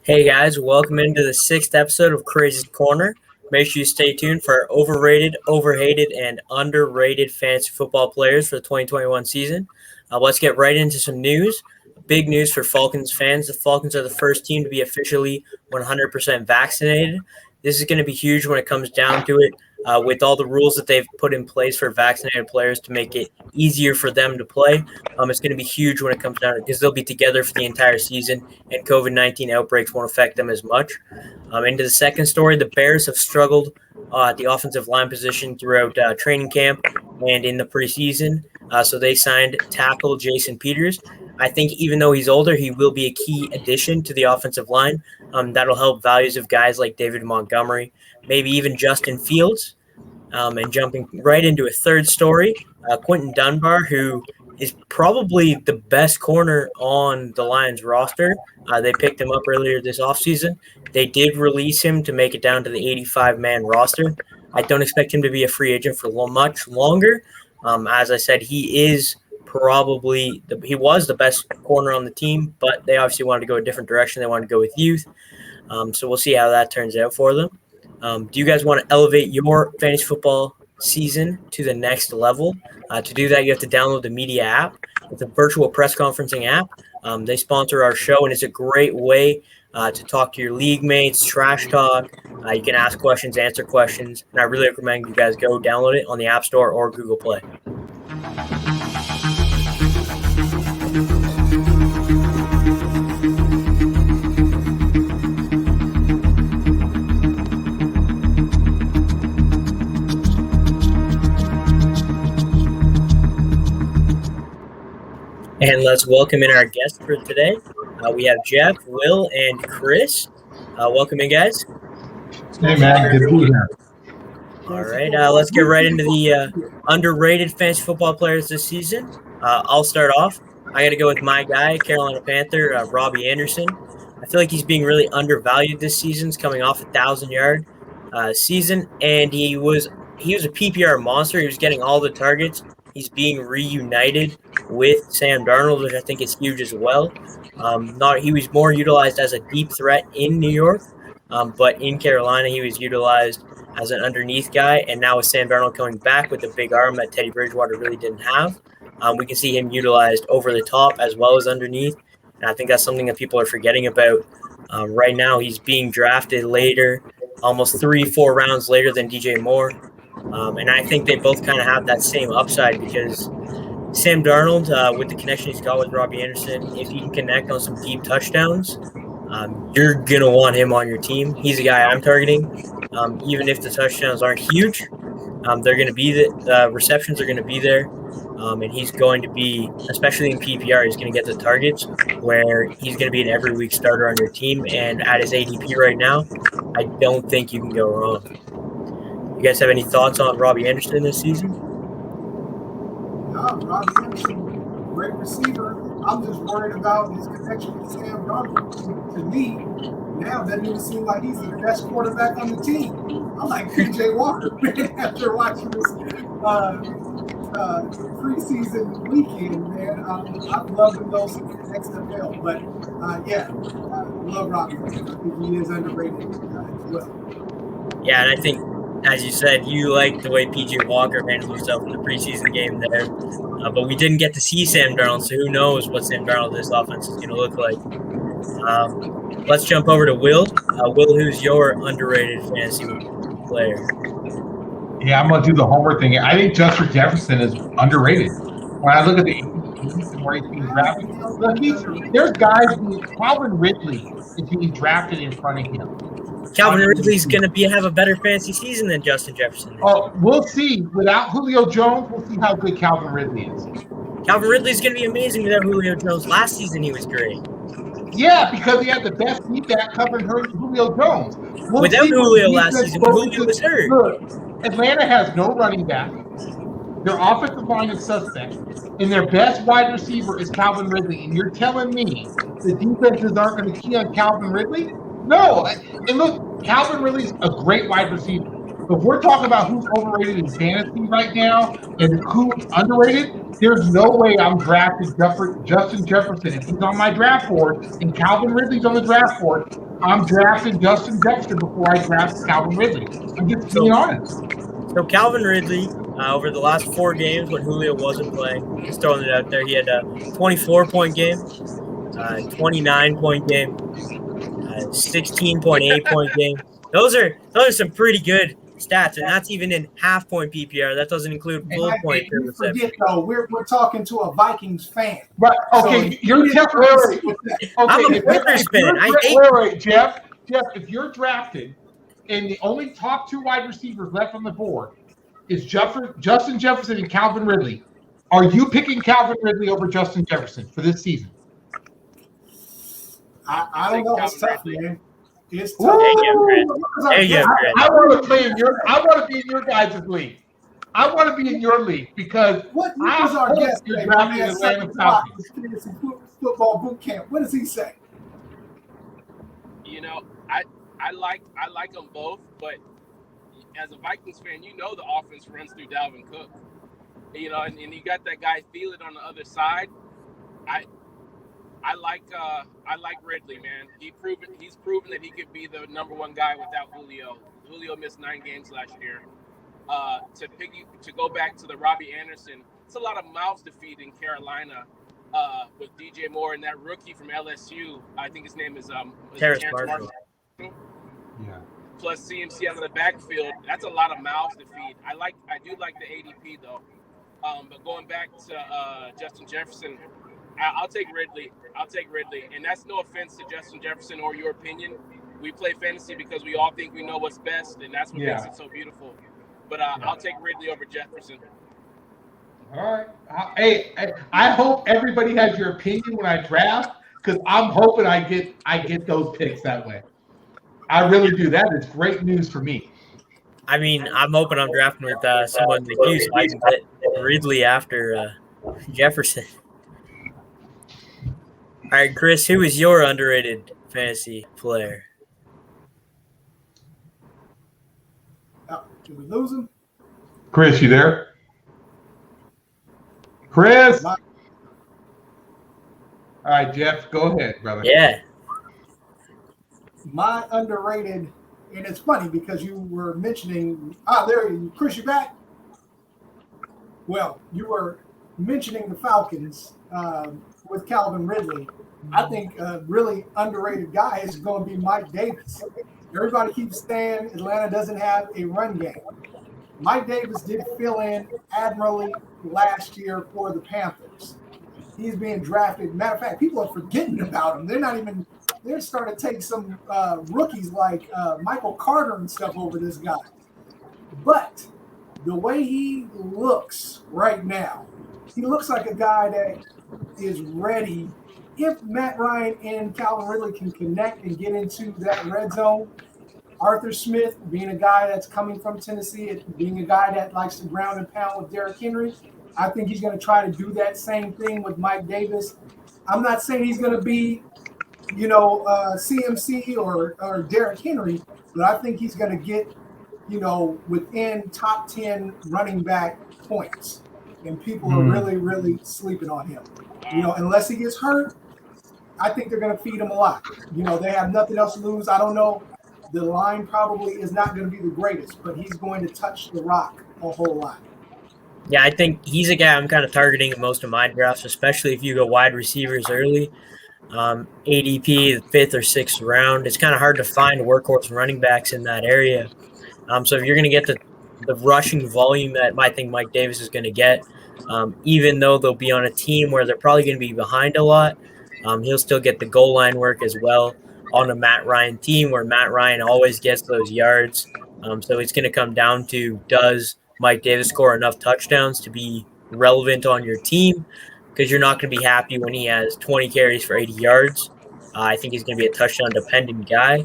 Hey guys, welcome into the sixth episode of Craze's Corner. Make sure you stay tuned for our overrated, overhated, and underrated fantasy football players for the 2021 season. Let's get right into some news. Big news for Falcons fans. The Falcons are the first team to be officially 100% vaccinated. This is going to be huge when it comes down to it, with all the rules that they've put in place for vaccinated players to make it easier for them to play. It's going to be huge when it comes down to it because they'll be together for the entire season, and COVID-19 outbreaks won't affect them as much. Into the second story, the Bears have struggled at the offensive line position throughout training camp and in the preseason. So they signed tackle Jason Peters. I think even though he's older, he will be a key addition to the offensive line. That'll help values of guys like David Montgomery, maybe even Justin Fields. And jumping right into a third story, Quentin Dunbar, who is probably the best corner on the Lions roster. They picked him up earlier this offseason. They did release him to make it down to the 85-man roster. I don't expect him to be a free agent for much longer. As I said, he was the best corner on the team, but they obviously wanted to go a different direction. They wanted to go with youth. So we'll see how that turns out for them. Do you guys want to elevate your fantasy football season to the next level? To do that, you have to download the Media app. It's a virtual press conferencing app. They sponsor our show, and it's a great way to talk to your league mates, trash talk. You can ask questions, answer questions, and I really recommend you guys go download it on the App Store or Google Play. And let's welcome in our guests for today. We have Jeff, Will, and Chris. Welcome in, guys. Hey, man. Good to be here. All right, let's get right into the underrated fantasy football players this season. I'll start off. I got to go with my guy, Carolina Panther, Robbie Anderson. I feel like he's being really undervalued this season. He's coming off a 1,000-yard season, and he was a PPR monster. He was getting all the targets. He's being reunited with Sam Darnold, which I think is huge as well. He was more utilized as a deep threat in New York, but in Carolina he was utilized as an underneath guy. And now with Sam Darnold coming back with the big arm that Teddy Bridgewater really didn't have, we can see him utilized over the top as well as underneath. And I think that's something that people are forgetting about. Right now he's being drafted later, almost 3-4 rounds later than DJ Moore. And I think they both kind of have that same upside because Sam Darnold, with the connection he's got with Robbie Anderson, if he can connect on some deep touchdowns, you're going to want him on your team. He's a guy I'm targeting. Even if the touchdowns aren't huge, they're going to be the receptions are going to be there. And he's going to be, especially in PPR, he's going to get the targets where he's going to be an every week starter on your team. And at his ADP right now, I don't think you can go wrong. You guys have any thoughts on Robbie Anderson this season? Robbie Anderson, great receiver. I'm just worried about his connection with Sam Darnold. To me, now doesn't even seem like he's the best quarterback on the team. I'm like PJ Walker after watching this preseason weekend, man. I've loved him those XFL, but love Robbie. I think he is underrated as well. Yeah, and I think, as you said, you like the way PJ Walker handled himself in the preseason game there. But we didn't get to see Sam Darnold, so who knows what Sam Darnold this offense is going to look like. Let's jump over to Will. Will, who's your underrated fantasy player? Yeah, I'm going to do the homework thing. I think Justin Jefferson is underrated. When I look at the ADPs and where he's being drafted, look, there's guys Calvin Ridley is being drafted in front of him. Calvin Ridley's going to have a better fantasy season than Justin Jefferson. Oh, we'll see. Without Julio Jones, we'll see how good Calvin Ridley is. Calvin Ridley's going to be amazing without Julio Jones. Last season, he was great. Yeah, because he had the best feedback covering Julio Jones. Without Julio last season, Julio was hurt. Look, Atlanta has no running back. Their offensive line is suspect. And their best wide receiver is Calvin Ridley. And you're telling me the defenses aren't going to key on Calvin Ridley? No. And look, Calvin Ridley's a great wide receiver. But if we're talking about who's overrated in fantasy right now and who's underrated, there's no way I'm drafting Justin Jefferson. If he's on my draft board and Calvin Ridley's on the draft board, I'm drafting Justin Jefferson before I draft Calvin Ridley. I'm just being honest. So Calvin Ridley, over the last 4 games when Julio wasn't playing, just throwing it out there, he had a 24-point game, 29-point game, 16.8-point game. Those are some pretty good stats, and that's even in half-point PPR. That doesn't include full-point per You reception. forget though, we're talking to a Vikings fan. Right. Okay, So you're temporary. Okay, I'm a Panthers fan. I hate. Wait, Jeff, if you're drafted and the only top 2 wide receivers left on the board is Justin Jefferson and Calvin Ridley, are you picking Calvin Ridley over Justin Jefferson for this season? I don't know. It's tough, man. It's tough. There you go, Chris. I want to play in your. I want to be in your guys' league. I want to be in your league because What was our guest you're today? drafting At Atlanta 7 o'clock, Falcons. Fantasy football boot camp. What does he say? You know, I like them both, but as a Vikings fan, you know the offense runs through Dalvin Cook. You know, and you got that guy Thielen on the other side. I like Ridley, man. He's proven that he could be the number 1 guy without Julio. Julio missed 9 games last year. To go back to the Robbie Anderson, it's a lot of mouths to feed in Carolina with DJ Moore and that rookie from LSU. I think his name is Terrace Marshall. Yeah. Plus CMC out of the backfield. That's a lot of mouths to feed. I do like the ADP though. But going back to Justin Jefferson, I'll take Ridley. And that's no offense to Justin Jefferson or your opinion. We play fantasy because we all think we know what's best, and that's what makes it so beautiful. But I'll take Ridley over Jefferson. All right. Hey, I hope everybody has your opinion when I draft because I'm hoping I get those picks that way. I really do. That is great news for me. I mean, I'm hoping I'm drafting with someone like you, so I can get Ridley after Jefferson. All right, Chris, who is your underrated fantasy player? Did we lose him? Chris, you there? Chris? All right, Jeff, go ahead, brother. Yeah. My underrated, and it's funny because you were mentioning, there you, Chris, you back? Well, you were mentioning the Falcons with Calvin Ridley. I think a really underrated guy is going to be Mike Davis. Everybody keeps saying Atlanta doesn't have a run game. Mike Davis did fill in admirably last year for the Panthers. He's being drafted. Matter of fact, people are forgetting about him. They're starting to take some rookies like Michael Carter and stuff over this guy. But the way he looks right now, he looks like a guy that is ready. If Matt Ryan and Calvin Ridley can connect and get into that red zone, Arthur Smith being a guy that's coming from Tennessee, being a guy that likes to ground and pound with Derrick Henry, I think he's going to try to do that same thing with Mike Davis. I'm not saying he's going to be, CMC or Derrick Henry, but I think he's going to get, within top 10 running back points. And people are really, really sleeping on him. Unless he gets hurt, I think they're going to feed him a lot. They have nothing else to lose. I don't know. The line probably is not going to be the greatest, but he's going to touch the rock a whole lot. Yeah, I think he's a guy I'm kind of targeting in most of my drafts, especially if you go wide receivers early. ADP, the 5th or 6th round. It's kind of hard to find workhorse running backs in that area. So if you're going to get the rushing volume that I think Mike Davis is going to get, even though they'll be on a team where they're probably going to be behind a lot, he'll still get the goal line work as well on a Matt Ryan team where Matt Ryan always gets those yards. So it's going to come down to, does Mike Davis score enough touchdowns to be relevant on your team? Because you're not going to be happy when he has 20 carries for 80 yards. I think he's going to be a touchdown-dependent guy.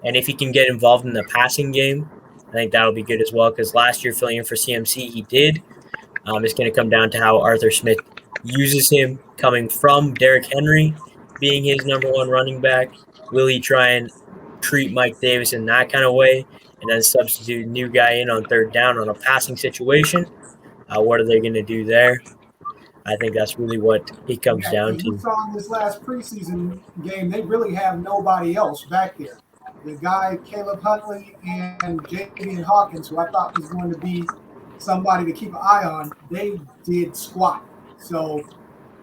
And if he can get involved in the passing game, I think that'll be good as well, because last year filling in for CMC, he did. It's going to come down to how Arthur Smith uses him coming from Derrick Henry being his number 1 running back. Will he try and treat Mike Davis in that kind of way and then substitute a new guy in on 3rd down on a passing situation? What are they going to do there? I think that's really what it comes down You to. saw in this last preseason game, they really have nobody else back there. The guy, Caleb Huntley and Javian Hawkins, who I thought was going to be somebody to keep an eye on, they did squat. So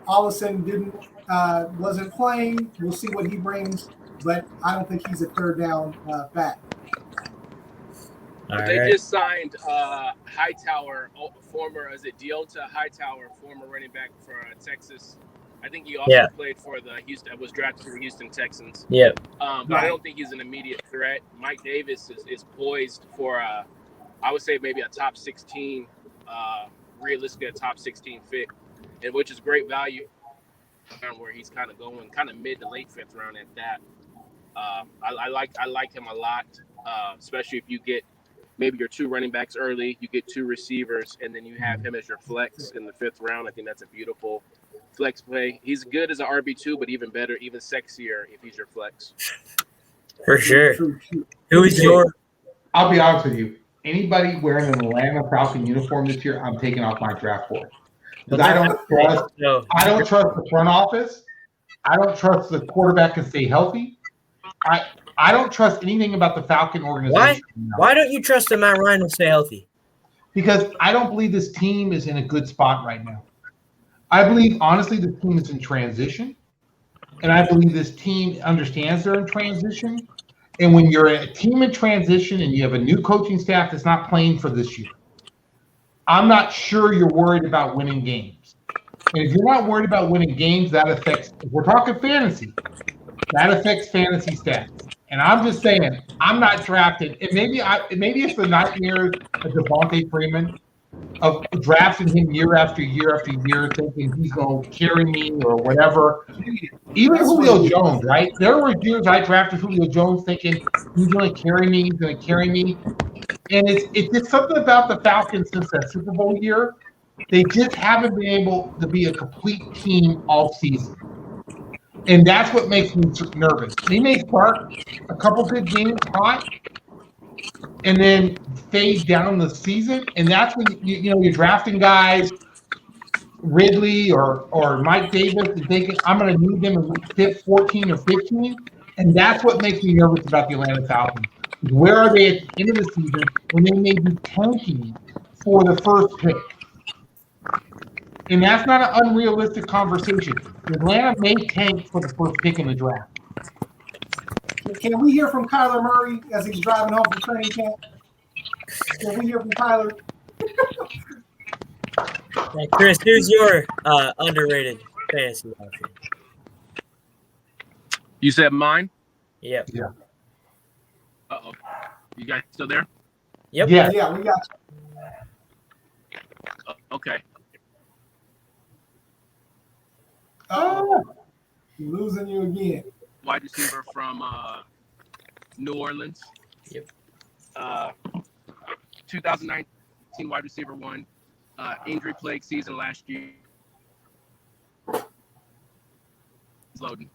all of a sudden wasn't playing. We'll see what he brings, but I don't think he's a third down back. But they just signed Hightower, Deota Hightower, former running back for Texas. I think he also played for the Houston, was drafted for the Houston Texans. Yeah. But I don't think he's an immediate threat. Mike Davis is poised for, I would say, maybe a top 16, realistically a top 16 fit, and which is great value where he's kind of going, kind of mid to late fifth round at that. I like him a lot, especially if you get maybe your 2 running backs early, you get 2 receivers, and then you have him as your flex in the 5th round. I think that's a beautiful flex play. He's good as an RB2, but even better, even sexier if he's your flex. For sure. Who is your? I'll be honest with you. Anybody wearing an Atlanta Falcon uniform this year, I'm taking off my draft board. Because I don't trust the front office. I don't trust the quarterback can stay healthy. I don't trust anything about the Falcon organization. Why don't you trust that Matt Ryan will stay healthy? Because I don't believe this team is in a good spot right now. I believe, honestly, the team is in transition. And I believe this team understands they're in transition. And when you're a team in transition and you have a new coaching staff that's not playing for this year, I'm not sure you're worried about winning games. And if you're not worried about winning games, that affects, if we're talking fantasy, that affects fantasy stats. And I'm just saying, I'm not drafted. And maybe it's the nightmares of Devontae Freeman of drafting him year after year after year, thinking he's going to carry me or whatever. Even Julio Jones, right? There were years I drafted Julio Jones thinking he's going to carry me, And it's just something about the Falcons since that Super Bowl year. They just haven't been able to be a complete team all season. And that's what makes me nervous. They may start a couple good games hot and then fade down the season. And that's when you're drafting guys, Ridley or Mike Davis, and thinking I'm going to need them in week 14 or 15. And that's what makes me nervous about the Atlanta Falcons. Where are they at the end of the season when they may be tanking for the first pick? And that's not an unrealistic conversation. Atlanta may tank for the first pick in the draft. Can we hear from Kyler Murray as he's driving home from training camp? Can we hear from Kyler? Hey, Chris, who's your underrated fantasy option? You said mine? Yep. Yeah. Uh-oh. You guys still there? Yep. Yeah, we got you. Okay. Losing you again. Wide receiver from New Orleans. Yep. 2019 wide receiver 1. Injury plague season last year. It's loading.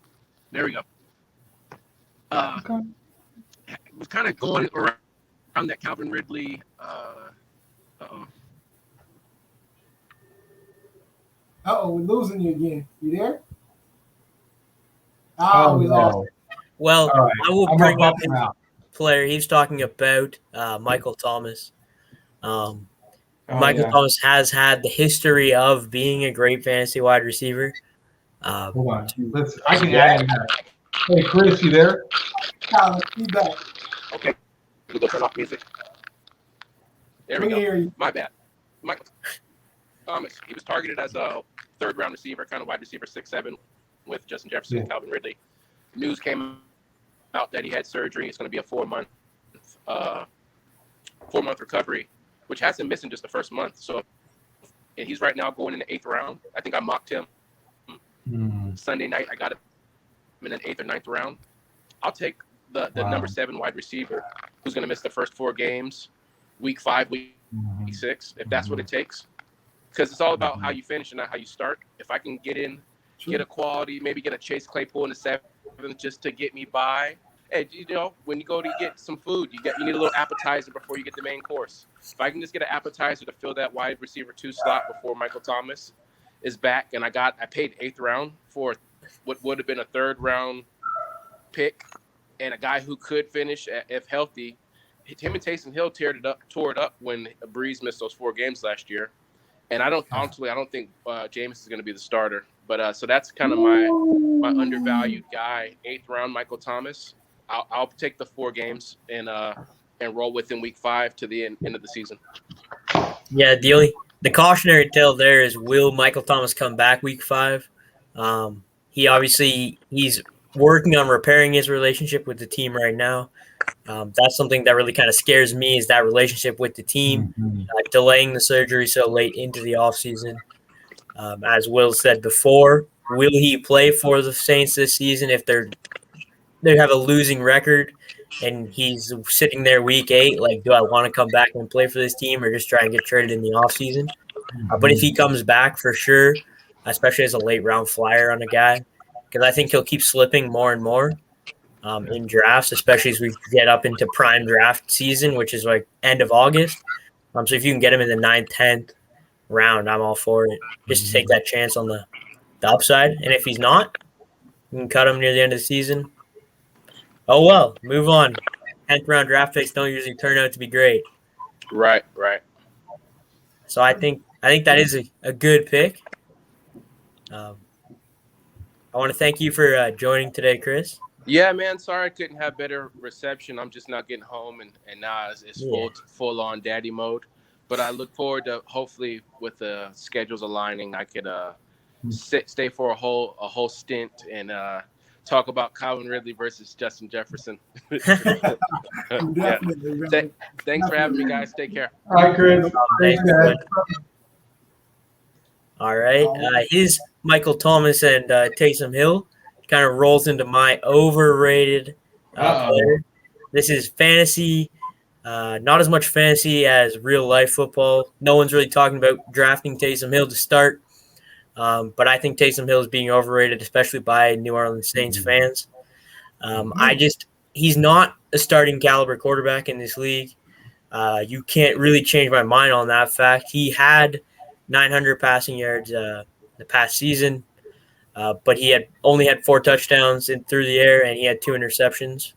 There we go. Was kind of going around that Calvin Ridley. We're losing you again. You there? We lost. Well, right. I will bring up his player. He's talking about Michael Thomas. Michael Thomas has had the history of being a great fantasy wide receiver. Hold on. I can add in there. Hey, Chris, you there? You back. Okay. We'll go turn off music. There we go. My bad. Michael Thomas. He was targeted as a 3rd-round receiver, kind of wide receiver 6'7", with Justin Jefferson and Calvin Ridley. News came out that he had surgery. It's going to be a 4-month recovery, which has him missing just the first month. So, and he's right now going in the 8th round. I think I mocked him Sunday night. I got him in an 8th or 9th round. I'll take the number 7 wide receiver who's going to miss the first 4 games, week 5, week 6, if that's what it takes. Because it's all about how you finish and not how you start. If I can get in, get a quality, maybe get a Chase Claypool in the 7th just to get me by. And, when you go to get some food, you need a little appetizer before you get the main course. If I can just get an appetizer to fill that wide receiver 2 slot before Michael Thomas, is back, and I paid 8th round for what would have been a 3rd round pick, and a guy who could finish if healthy. Him and Taysom Hill tore it up when Breeze missed those 4 games last year. And I don't think Jameis is going to be the starter. But so that's kind of my undervalued guy, 8th round, Michael Thomas. I'll take the 4 games and roll with him week 5 to the end of the season. Yeah, the cautionary tale there is, will Michael Thomas come back week 5? He's working on repairing his relationship with the team right now. That's something that really kind of scares me, is that relationship with the team, delaying the surgery so late into the offseason. As Will said before, will he play for the Saints this season if they have a losing record and he's sitting there week 8? Like, do I want to come back and play for this team or just try and get traded in the offseason? But if he comes back, for sure, especially as a late round flyer on a guy, because I think he'll keep slipping more and more in drafts, especially as we get up into prime draft season, which is like end of August. So if you can get him in the 9th, 10th round, I'm all for it. Just to take that chance on the upside. And if he's not, you can cut him near the end of the season. Oh, well, move on. 10th round draft picks don't usually turn out to be great. Right. So I think that is a good pick. I want to thank you for joining today, Chris. Yeah, man. Sorry I couldn't have better reception. I'm just not getting home, and now it's full on daddy mode. But I look forward to, hopefully, with the schedules aligning, I could stay for a whole stint and talk about Calvin Ridley versus Justin Jefferson. Yeah. Thanks for having me, guys. Take care. All right, Chris. Thanks, man. All right. His Michael Thomas and Taysom Hill kind of rolls into my overrated player. This is fantasy, not as much fantasy as real life football. No one's really talking about drafting Taysom Hill to start, but I think Taysom Hill is being overrated, especially by New Orleans Saints fans. He's not a starting caliber quarterback in this league. You can't really change my mind on that fact. He had 900 passing yards the past season. But he only had 4 touchdowns through the air, and he had 2 interceptions.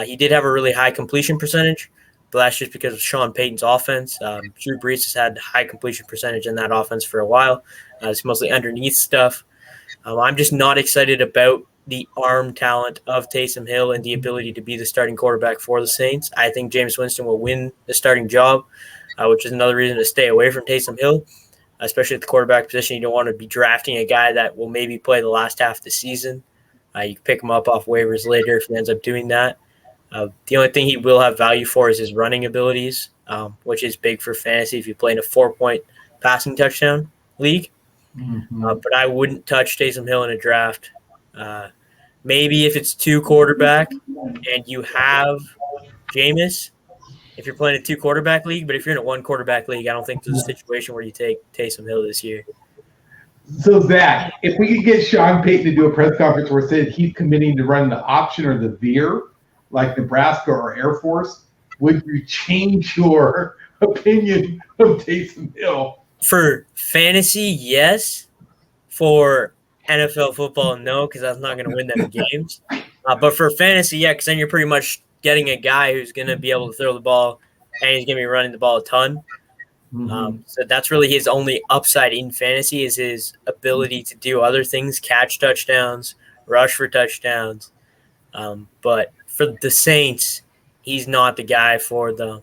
He did have a really high completion percentage, but that's just because of Sean Payton's offense. Drew Brees has had high completion percentage in that offense for a while. It's mostly underneath stuff. I'm just not excited about the arm talent of Taysom Hill and the ability to be the starting quarterback for the Saints. I think Jameis Winston will win the starting job, which is another reason to stay away from Taysom Hill. Especially at the quarterback position, you don't want to be drafting a guy that will maybe play the last half of the season. You can pick him up off waivers later if he ends up doing that. The only thing he will have value for is his running abilities, which is big for fantasy if you play in a 4-point passing touchdown league. But I wouldn't touch Taysom Hill in a draft. Maybe if it's 2 quarterback and you have Jameis, if you're playing a 2 quarterback league, but if you're in a 1 quarterback league, I don't think there's a situation where you take Taysom Hill this year. So, Zach, if we could get Sean Payton to do a press conference where it said he's committing to run the option or the veer, like Nebraska or Air Force, would you change your opinion of Taysom Hill? For fantasy, yes. For NFL football, no, because that's not going to win them games. But for fantasy, yeah, because then you're pretty much getting a guy who's going to be able to throw the ball, and he's going to be running the ball a ton. So that's really his only upside in fantasy, is his ability to do other things, catch touchdowns, rush for touchdowns. But for the Saints, he's not the guy for them.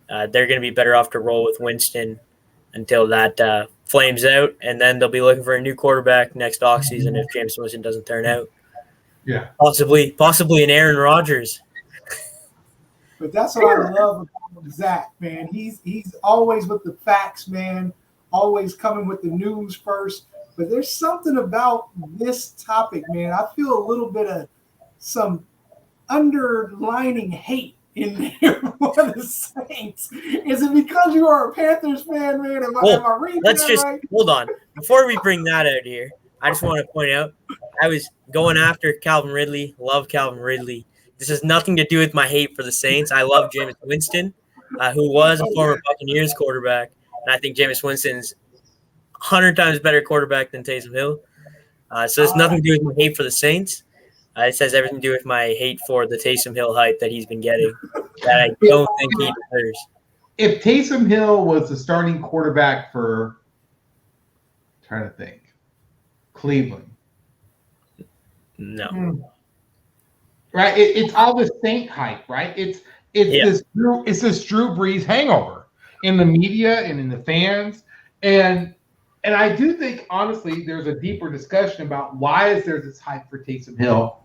They're going to be better off to roll with Winston until that flames out, and then they'll be looking for a new quarterback next offseason if James Winston doesn't turn out. Yeah, possibly an Aaron Rodgers. But that's what I love about Zach, man. He's always with the facts, man. Always coming with the news first. But there's something about this topic, man. I feel a little bit of some underlining hate in there for the Saints. Is it because you are a Panthers fan, man? Am I reading let's that just right? hold on. Before we bring that out here, I just want to point out I was going after Calvin Ridley. Love Calvin Ridley. This has nothing to do with my hate for the Saints. I love Jameis Winston, who was a former Buccaneers quarterback, and I think Jameis Winston's 100 times better quarterback than Taysom Hill. So it's nothing to do with my hate for the Saints. It has everything to do with my hate for the Taysom Hill hype that he's been getting that I don't think he deserves. If Taysom Hill was the starting quarterback for, trying to think, Cleveland. No. Right? It's all the Saint hype, right? It's this Drew Brees hangover in the media and in the fans. And I do think, honestly, there's a deeper discussion about why is there this hype for Taysom Hill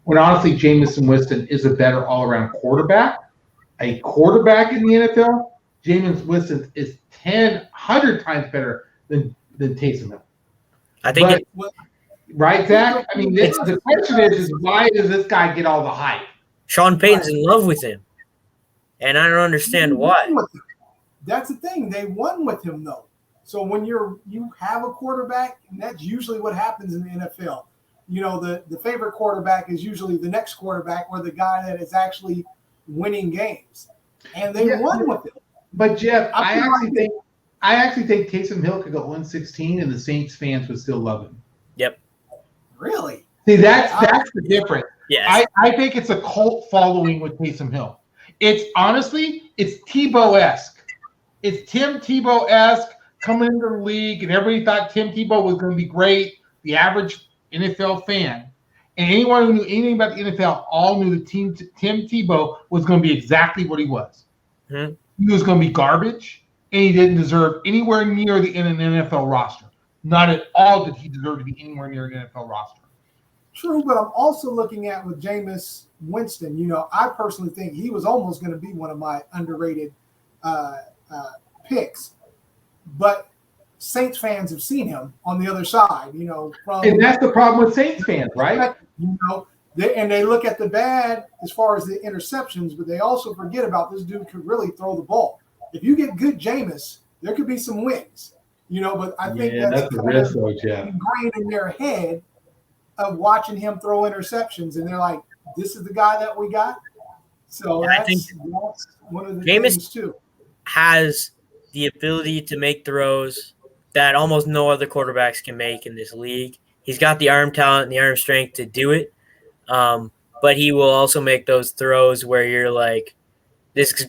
when, honestly, Jameis Winston is a better all-around quarterback. A quarterback in the NFL, Jameis Winston is 100 times better than Taysom Hill. I think right, Zach? I mean, the question is why does this guy get all the hype? Sean Payton's in love with him, and I don't understand why. That's the thing. They won with him, though. So when you have a quarterback, and that's usually what happens in the NFL. You know, the favorite quarterback is usually the next quarterback or the guy that is actually winning games. And they won with him. But Jeff, I actually think Taysom Hill could go 1-16 and the Saints fans would still love him. Yep. Really? See, that's the difference. Yes. I think it's a cult following with Taysom Hill. It's Tebow-esque. It's Tim Tebow-esque coming into the league, and everybody thought Tim Tebow was going to be great. The average NFL fan and anyone who knew anything about the NFL all knew that Tim Tebow was going to be exactly what he was. Mm-hmm. He was going to be garbage, and he didn't deserve anywhere near an NFL roster. Not at all did he deserve to be anywhere near an NFL roster. True, but I'm also looking at with Jameis Winston. You know, I personally think he was almost going to be one of my underrated picks. But Saints fans have seen him on the other side, you know. And that's the problem with Saints fans, right? You know, they look at the bad as far as the interceptions, but they also forget about this dude could really throw the ball. If you get good Jameis, there could be some wins, you know. But I think that's the risk, though, Jeff. Ingrained in their head of watching him throw interceptions, and they're like, "This is the guy that we got." So I think that's one of the Jameis things too. Has the ability to make throws that almost no other quarterbacks can make in this league. He's got the arm talent and the arm strength to do it, but he will also make those throws where you're like, this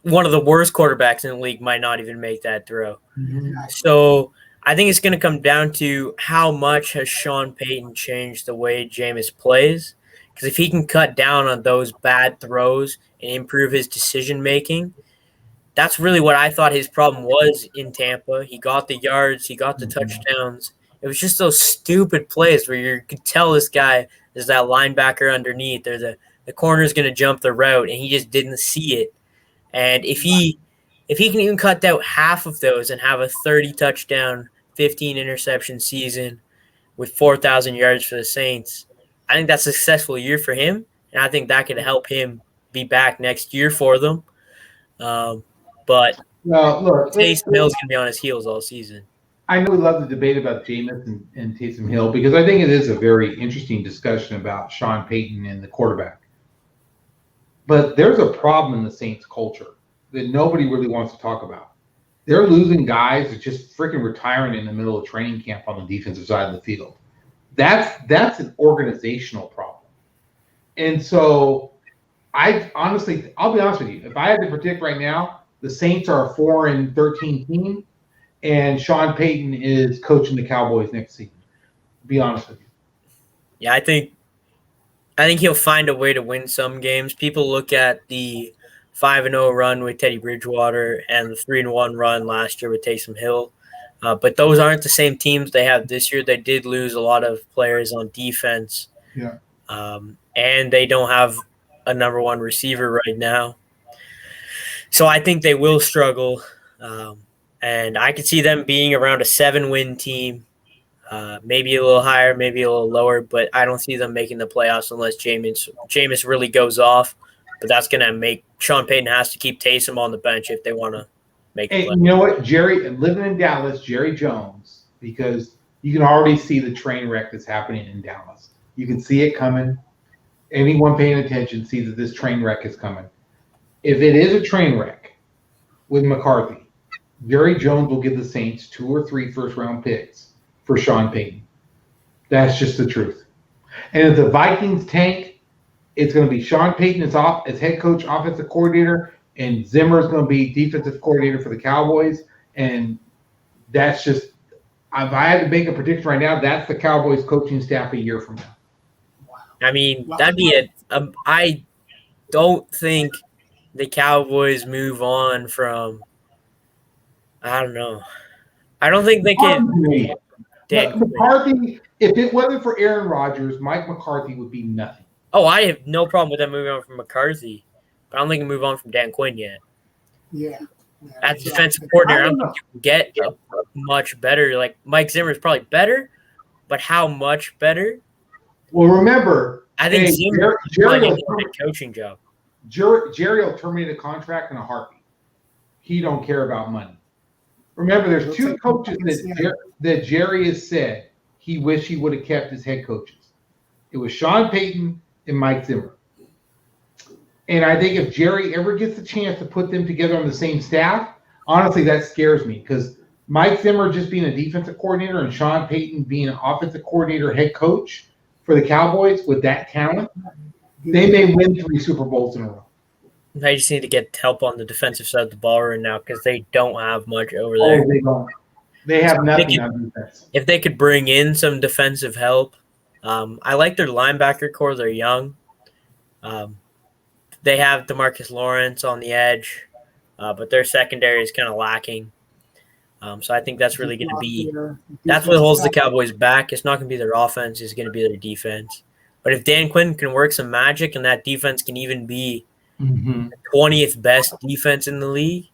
one of the worst quarterbacks in the league might not even make that throw. Mm-hmm. So I think it's going to come down to how much has Sean Payton changed the way Jameis plays. Because if he can cut down on those bad throws and improve his decision-making, that's really what I thought his problem was in Tampa. He got the yards, he got the touchdowns. It was just those stupid plays where you could tell this guy is that linebacker underneath. There's the corner's going to jump the route, and he just didn't see it. And if he can even cut out half of those and have a 30 touchdown, 15 interception season with 4,000 yards for the Saints, I think that's a successful year for him, and I think that could help him be back next year for them. But Taysom Hill's going to be on his heels all season. I know we love the debate about Jameis and Taysom Hill because I think it is a very interesting discussion about Sean Payton and the quarterback. But there's a problem in the Saints culture that nobody really wants to talk about. They're losing guys that just freaking retiring in the middle of training camp on the defensive side of the field. That's an organizational problem. And so I'll be honest with you. If I had to predict right now, the Saints are a 4-13 team, and Sean Payton is coaching the Cowboys next season. To be honest with you. Yeah, I think he'll find a way to win some games. People look at the 5-0 run with Teddy Bridgewater and the 3-1 run last year with Taysom Hill. But those aren't the same teams they have this year. They did lose a lot of players on defense. Yeah. And they don't have a number one receiver right now. So I think they will struggle. And I could see them being around a 7-win team, maybe a little higher, maybe a little lower, but I don't see them making the playoffs unless Jameis really goes off. But that's going to make Sean Payton has to keep Taysom on the bench if they want to make the playoffs. You know what, Jerry, living in Dallas, Jerry Jones, because you can already see the train wreck that's happening in Dallas. You can see it coming. Anyone paying attention sees that this train wreck is coming. If it is a train wreck with McCarthy, Jerry Jones will give the Saints 2 or 3 first-round picks for Sean Payton. That's just the truth. And if the Vikings tank, it's going to be Sean Payton as head coach, offensive coordinator, and Zimmer is going to be defensive coordinator for the Cowboys. And that's just, if I had to make a prediction right now, that's the Cowboys coaching staff a year from now. I mean, that'd be it. I don't think the Cowboys move on from. I don't know. I don't think they can. But McCarthy, if it wasn't for Aaron Rodgers, Mike McCarthy would be nothing. Oh, I have no problem with them moving on from McCarthy, but I don't think they can move on from Dan Quinn yet. Yeah. As defensive coordinator, I don't think you can get a much better. Like Mike Zimmer is probably better, but how much better? Well, remember, I think Zimmer Jerry did a coaching job. Jerry will terminate a contract in a heartbeat. He don't care about money. Remember, there's 2 coaches that Jerry has said he wished he would have kept as head coaches. It was Sean Payton and Mike Zimmer. And I think if Jerry ever gets the chance to put them together on the same staff, honestly, that scares me because Mike Zimmer just being a defensive coordinator and Sean Payton being an offensive coordinator, head coach for the Cowboys with that talent, they may win 3 Super Bowls in a row. They just need to get help on the defensive side of the ball right now because they don't have much over there. Oh, they don't. They have nothing on defense. If they could bring in some defensive help, I like their linebacker core. They're young. They have DeMarcus Lawrence on the edge, but their secondary is kind of lacking. So I think that's really going to be – that's what holds the Cowboys back. It's not going to be their offense. It's going to be their defense. But if Dan Quinn can work some magic and that defense can even be the 20th best defense in the league,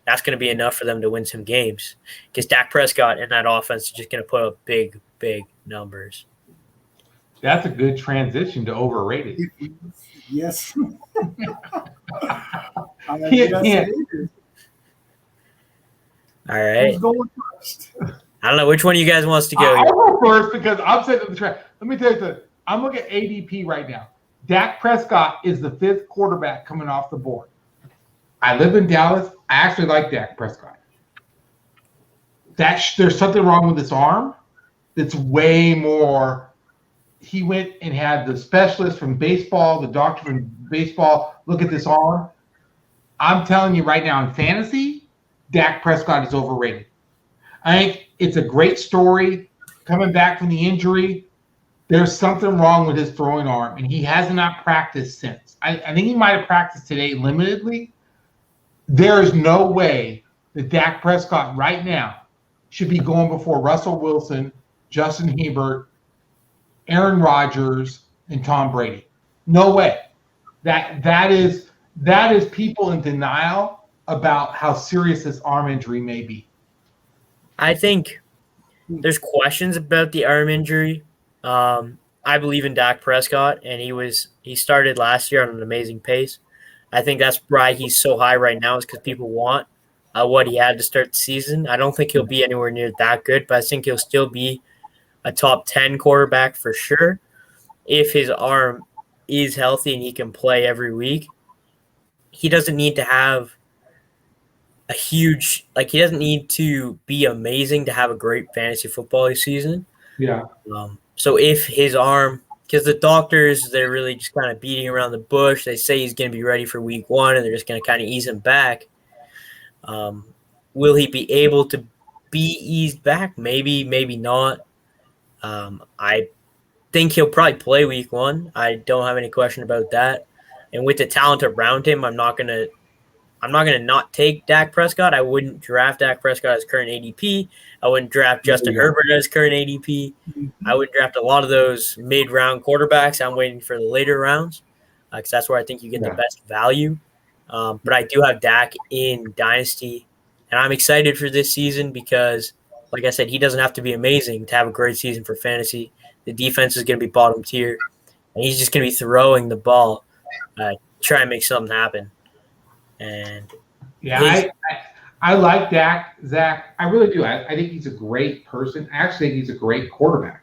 that's going to be enough for them to win some games because Dak Prescott and that offense is just going to put up big, big numbers. That's a good transition to overrated. Yes. All right. Who's going first? I don't know which one of you guys wants to go. I'll go first because I'm setting the track. Let me tell you something. I'm looking at ADP right now. Dak Prescott is the 5th quarterback coming off the board. I live in Dallas. I actually like Dak Prescott. There's something wrong with his arm that's way more. He went and had the specialist from baseball, the doctor from baseball, look at this arm. I'm telling you right now, in fantasy, Dak Prescott is overrated. I think it's a great story coming back from the injury. There's something wrong with his throwing arm, and he has not practiced since. I think he might have practiced today limitedly. There is no way that Dak Prescott right now should be going before Russell Wilson, Justin Herbert, Aaron Rodgers, and Tom Brady. No way. That is people in denial about how serious this arm injury may be. I think there's questions about the arm injury. I believe in Dak Prescott, and he started last year on an amazing pace. I think that's why he's so high right now is because people want what he had to start the season. I don't think he'll be anywhere near that good, but I think he'll still be a top 10 quarterback for sure if his arm is healthy and he can play every week. He doesn't need to have a huge – he doesn't need to be amazing to have a great fantasy football season. Yeah. So if his arm – because the doctors, they're really just kind of beating around the bush. They say he's going to be ready for week 1, and they're just going to kind of ease him back. Will he be able to be eased back? Maybe, maybe not. I think he'll probably play week 1. I don't have any question about that. And with the talent around him, I'm not gonna not take Dak Prescott. I wouldn't draft Dak Prescott as current ADP. I wouldn't draft Justin Herbert as current ADP. I would draft a lot of those mid-round quarterbacks. I'm waiting for the later rounds because that's where I think you get the best value. But I do have Dak in Dynasty, and I'm excited for this season because, like I said, he doesn't have to be amazing to have a great season for fantasy. The defense is going to be bottom tier, and he's just going to be throwing the ball, try and make something happen. And I like Dak, Zach. I really do. I think he's a great person. I actually think he's a great quarterback.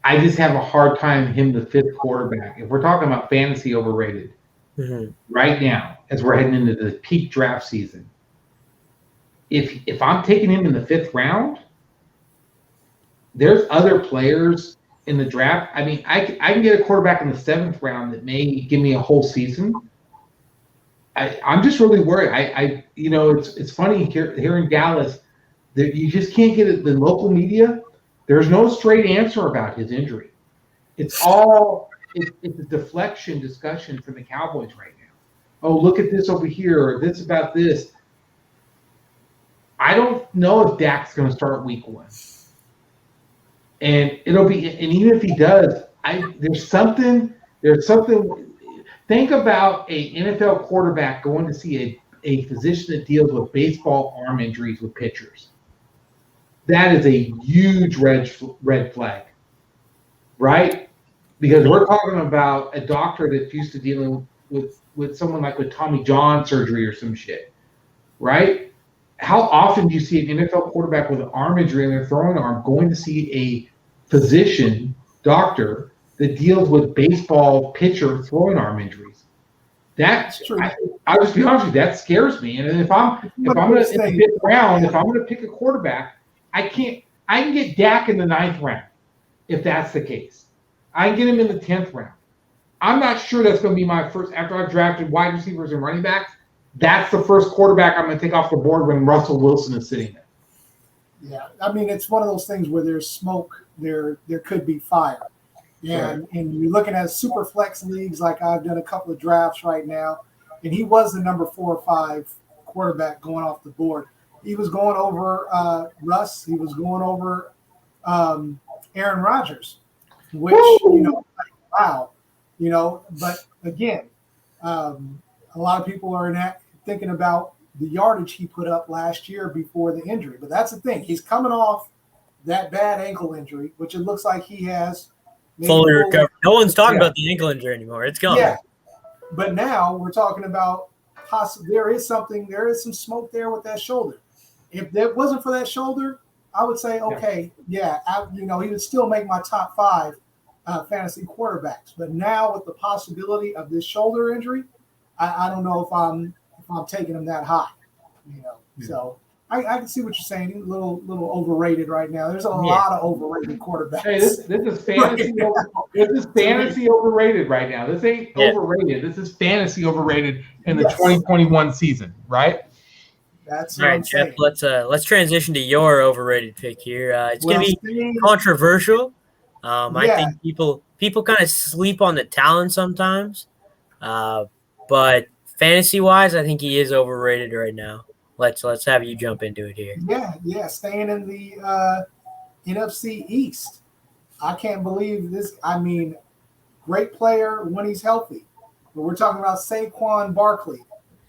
I just have a hard time him the 5th quarterback. If we're talking about fantasy overrated right now, as we're heading into the peak draft season, if I'm taking him in the 5th round, there's other players in the draft. I mean, I can get a quarterback in the 7th round that may give me a whole season. I'm just really worried. It's funny here in Dallas that you just can't get it. The local media, there's no straight answer about his injury. It's a deflection discussion from the Cowboys right now. Oh, look at this over here, or this about this. I don't know if Dak's going to start week 1. And and even if he does, there's something. Think about a NFL quarterback going to see a physician that deals with baseball arm injuries with pitchers. That is a huge red flag, right? Because we're talking about a doctor that's used to dealing with someone like with Tommy John surgery or some shit, right? How often do you see an NFL quarterback with an arm injury in their throwing arm going to see a physician, doctor, that deals with baseball pitcher throwing arm injuries? That's true. I'll just be honest with you, that scares me. And if I'm going to in the 5th round, if I'm going to pick a quarterback, I can get Dak in the 9th round if that's the case. I can get him in the 10th round. I'm not sure that's going to be my first, after I've drafted wide receivers and running backs, that's the first quarterback I'm going to take off the board when Russell Wilson is sitting there. Yeah, I mean, it's one of those things where there's smoke, there could be fire. And you're looking at super flex leagues, like I've done a couple of drafts right now, and he was the number 4 or 5 quarterback going off the board. He was going over Russ. He was going over Aaron Rodgers, which, wow. But again, a lot of people are thinking about the yardage he put up last year before the injury. But that's the thing. He's coming off that bad ankle injury, which it looks like he has fully recovered. No one's talking about the ankle injury anymore. It's gone. Yeah. But now we're talking about there is some smoke there with that shoulder. If it wasn't for that shoulder, I would say, okay, he would still make my top 5 fantasy quarterbacks. But now with the possibility of this shoulder injury, I don't know if I'm taking him that high. So I can see what you're saying. He's a little overrated right now. There's a lot of overrated quarterbacks. Hey, this is fantasy. This is fantasy overrated right now. This ain't overrated. This is fantasy overrated in the 2021 season, right? That's all right, Jeff. Let's transition to your overrated pick here. It's going to be controversial. I think people kind of sleep on the talent sometimes, but fantasy wise, I think he is overrated right now. Let's have you jump into it here. Yeah. Staying in the NFC East, I can't believe this. I mean, great player when he's healthy, but we're talking about Saquon Barkley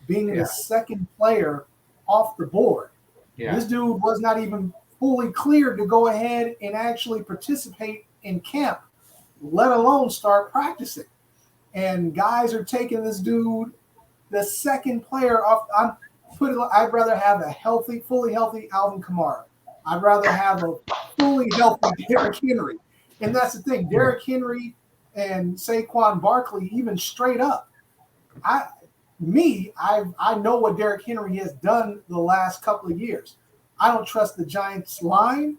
being the 2nd player off the board. Yeah. This dude was not even fully cleared to go ahead and actually participate in camp, let alone start practicing. And guys are taking this dude, the 2nd player off. I'd rather have a fully healthy Alvin Kamara. I'd rather have a fully healthy Derrick Henry. And that's the thing. Derrick Henry and Saquon Barkley, even straight up. I know what Derrick Henry has done the last couple of years. I don't trust the Giants line.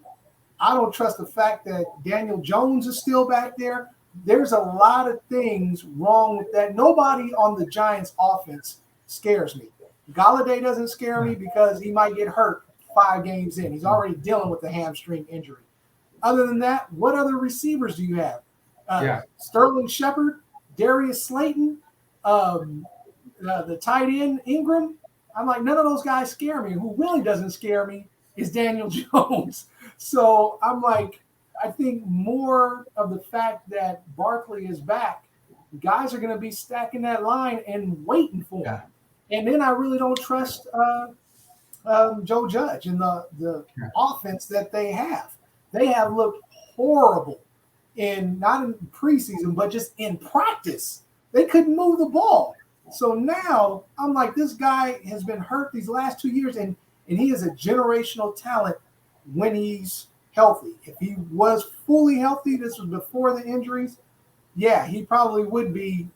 I don't trust the fact that Daniel Jones is still back there. There's a lot of things wrong with that. Nobody on the Giants offense scares me. Galladay doesn't scare me because he might get hurt 5 games in. He's already dealing with a hamstring injury. Other than that, what other receivers do you have? Sterling Shepard, Darius Slayton, the tight end Ingram. I'm like, none of those guys scare me. Who really doesn't scare me is Daniel Jones. So I'm like, I think more of the fact that Barkley is back, guys are going to be stacking that line and waiting for him. And then I really don't trust Joe Judge and the offense that they have. They have looked horrible not in preseason, but just in practice. They couldn't move the ball. So now I'm like, this guy has been hurt these last 2 years, and he is a generational talent when he's healthy. If he was fully healthy, this was before the injuries, he probably would be,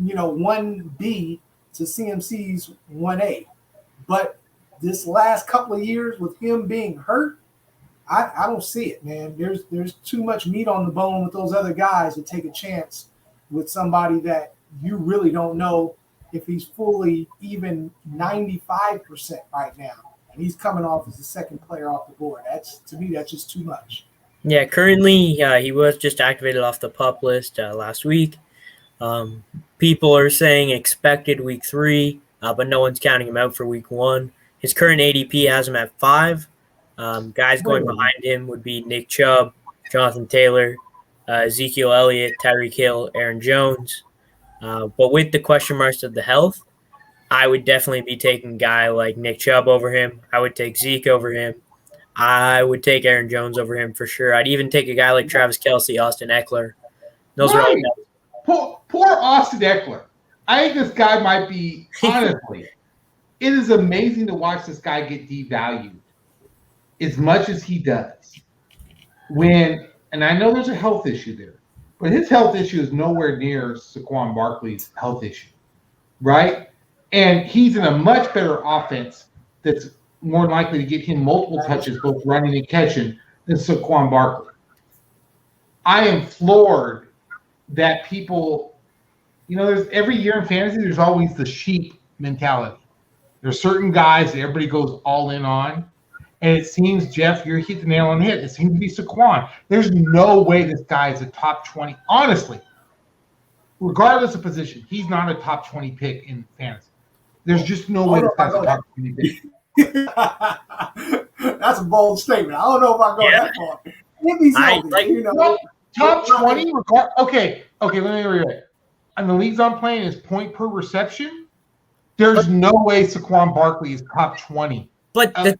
1B to CMC's 1A. But this last couple of years with him being hurt, I don't see it, man. There's too much meat on the bone with those other guys to take a chance with somebody that you really don't know if he's fully even 95% right now. And he's coming off as the second player off the board. To me, that's just too much. Yeah, currently he was just activated off the PUP list last week. People are saying expected week 3, but no one's counting him out for week 1. His current ADP has him at 5. Guys going behind him would be Nick Chubb, Jonathan Taylor, Ezekiel Elliott, Tyreek Hill, Aaron Jones. But with the question marks of the health, I would definitely be taking a guy like Nick Chubb over him. I would take Zeke over him. I would take Aaron Jones over him for sure. I'd even take a guy like Travis Kelce, Austin Eckler. Those are all poor Austin Eckler. I think this guy might be, honestly, it is amazing to watch this guy get devalued as much as he does. And I know there's a health issue there, but his health issue is nowhere near Saquon Barkley's health issue, right? And he's in a much better offense that's more likely to get him multiple touches, both running and catching, than Saquon Barkley. I am floored that people, there's every year in fantasy, there's always the sheep mentality. There's certain guys that everybody goes all in on. And it seems, Jeff, you hit the nail on the head. It seems to be Saquon. There's no way this guy is a top 20. Honestly, regardless of position, he's not a top 20 pick in fantasy. There's just no way this guy's a top 20 pick. That's a bold statement. I don't know if I go that far. If he's healthy, top 20. Okay. Let me read. And the leagues I'm playing is point per reception. There's no way Saquon Barkley is top 20. But the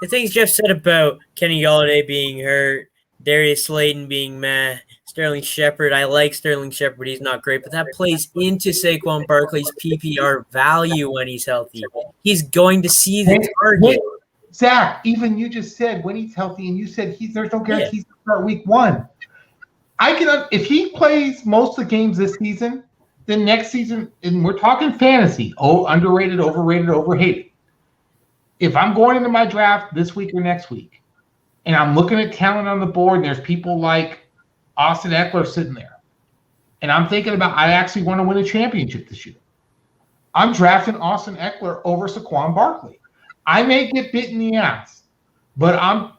things Jeff said about Kenny Golladay being hurt, Darius Slayton being meh, Sterling Shepard, I like Sterling Shepard. He's not great, but that plays into Saquon Barkley's PPR value when he's healthy. He's going to see the target. Zach, even you just said when he's healthy, and you said there's no guarantees to start week 1. If he plays most of the games this season, then next season, and we're talking fantasy, underrated, overrated, overhated. If I'm going into my draft this week or next week, and I'm looking at talent on the board, and there's people like Austin Eckler sitting there, and I'm thinking about I actually want to win a championship this year, I'm drafting Austin Eckler over Saquon Barkley. I may get bit in the ass, but I'm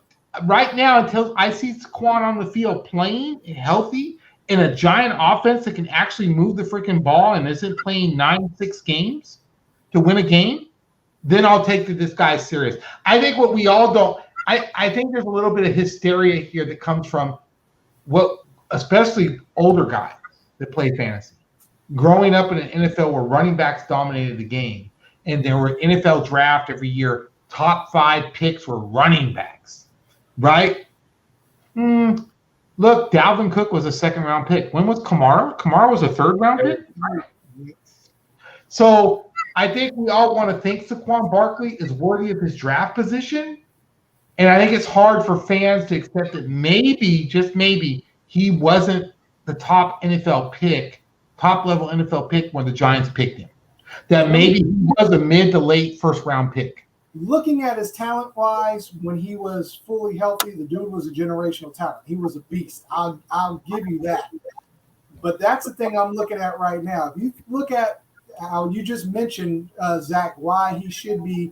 right now until I see Saquon on the field playing healthy in a giant offense that can actually move the freaking ball and isn't playing 9-6 games to win a game. Then I'll take this guy serious. I think what we all don't – I think there's a little bit of hysteria here that comes from especially older guys that play fantasy. Growing up in an NFL where running backs dominated the game, and there were NFL draft every year, top 5 picks were running backs, right? Look, Dalvin Cook was a second-round pick. When was Kamara? Kamara was a third-round pick? So – I think we all want to think Saquon Barkley is worthy of his draft position. And I think it's hard for fans to accept that maybe, just maybe, he wasn't the top level NFL pick when the Giants picked him. That maybe he was a mid to late first-round pick. Looking at his talent-wise, when he was fully healthy, the dude was a generational talent. He was a beast. I'll give you that. But that's the thing I'm looking at right now. If you look at how you just mentioned, Zach, why he should be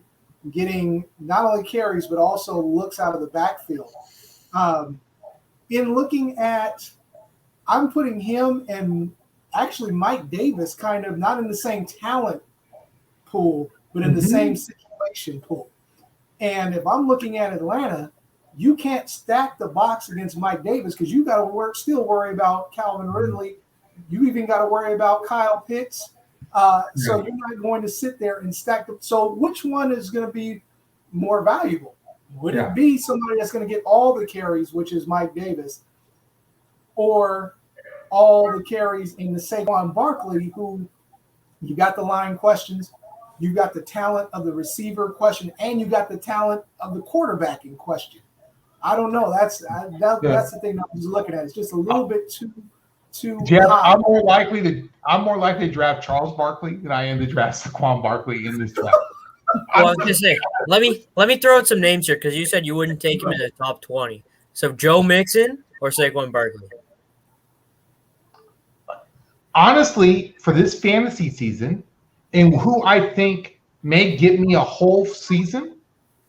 getting not only carries but also looks out of the backfield. In looking at, I'm putting him and actually Mike Davis kind of not in the same talent pool, but in the same situation pool. And if I'm looking at Atlanta, you can't stack the box against Mike Davis because you got to still worry about Calvin Ridley. You even got to worry about Kyle Pitts. So you're not going to sit there and stack them. So which one is going to be more valuable? Would it be somebody that's going to get all the carries, which is Mike Davis, or all the carries in the Saquon Barkley, who you got the line questions, you got the talent of the receiver question, and you got the talent of the quarterbacking question? I don't know. That's the thing I'm just looking at. It's just a little bit too Jeff, high. I'm more likely to draft Charles Barkley than I am to draft Saquon Barkley in this draft. I was gonna say, let me throw out some names here because you said you wouldn't take him in the top 20. So Joe Mixon or Saquon Barkley? Honestly, for this fantasy season, and who I think may give me a whole season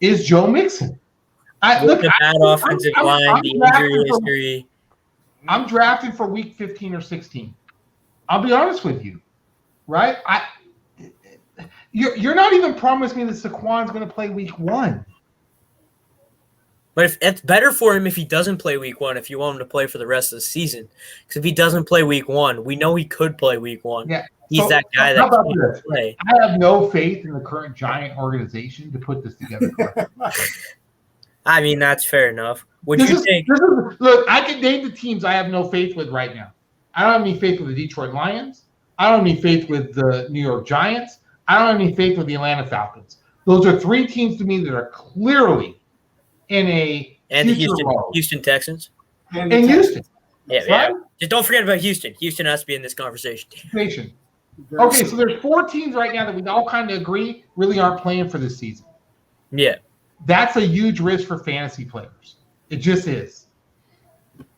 is Joe Mixon. With the bad offensive line, the injury history. I'm drafting for week 15 or 16. I'll be honest with you, right? You're not even promising me that Saquon's going to play week 1. But if it's better for him if he doesn't play week 1, if you want him to play for the rest of the season. Because if he doesn't play week 1, we know he could play week 1. Yeah. He's that guy that can play. I have no faith in the current Giant organization to put this together. I mean, that's fair enough. Look, I can name the teams I have no faith with right now. I don't have any faith with the Detroit Lions. I don't have any faith with the New York Giants. I don't have any faith with the Atlanta Falcons. Those are 3 teams to me that are clearly in a and the Houston Texans. And Houston. Yeah, right? Just don't forget about Houston. Houston has to be in this conversation. Okay, so there's 4 teams right now that we all kind of agree really aren't playing for this season. Yeah. That's a huge risk for fantasy players. It just is.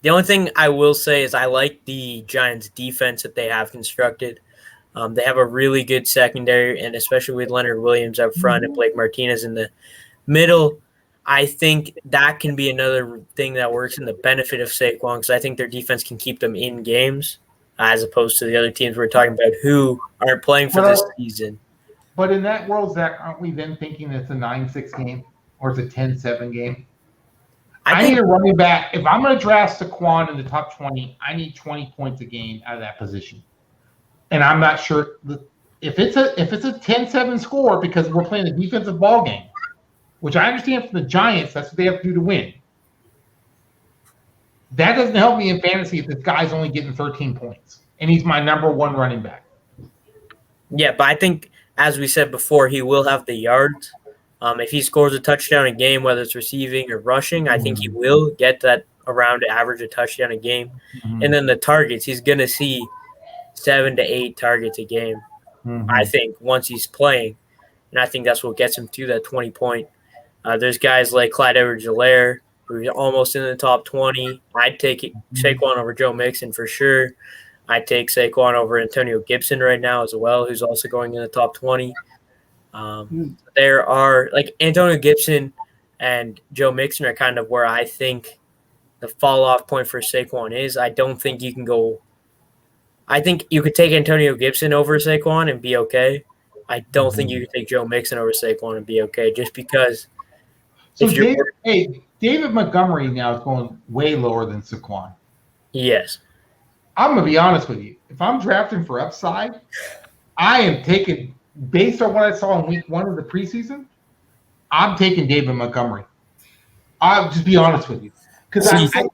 The only thing I will say is I like the Giants' defense that they have constructed. They have a really good secondary, and especially with Leonard Williams up front and Blake Martinez in the middle, I think that can be another thing that works in the benefit of Saquon because I think their defense can keep them in games as opposed to the other teams we're talking about who aren't playing for this season. But in that world, Zach, aren't we then thinking it's a 9-6 game or it's a 10-7 game? I need a running back. If I'm going to draft Saquon in the top 20, I need 20 points a game out of that position. And I'm not sure if it's a 10-7 score because we're playing a defensive ball game, which I understand from the Giants, that's what they have to do to win. That doesn't help me in fantasy if this guy's only getting 13 points and he's my number 1 running back. Yeah, but I think, as we said before, he will have the yards. If he scores a touchdown a game, whether it's receiving or rushing, I think he will get that around average a touchdown a game. Mm-hmm. And then the targets, he's going to see 7 to 8 targets a game, I think, once he's playing. And I think that's what gets him to that 20-point. There's guys like Clyde Edwards-Helaire, who's almost in the top 20. I'd take Saquon over Joe Mixon for sure. I'd take Saquon over Antonio Gibson right now as well, who's also going in the top 20. There are, like, Antonio Gibson and Joe Mixon are kind of where I think the fall-off point for Saquon is. I don't think you can go – I think you could take Antonio Gibson over Saquon and be okay. I don't think you could take Joe Mixon over Saquon and be okay just because – So David Montgomery now is going way lower than Saquon. Yes. I'm going to be honest with you. If I'm drafting for upside, I am taking – based on what I saw in week 1 of the preseason, I'm taking David Montgomery. I'll just be honest with you. Because I think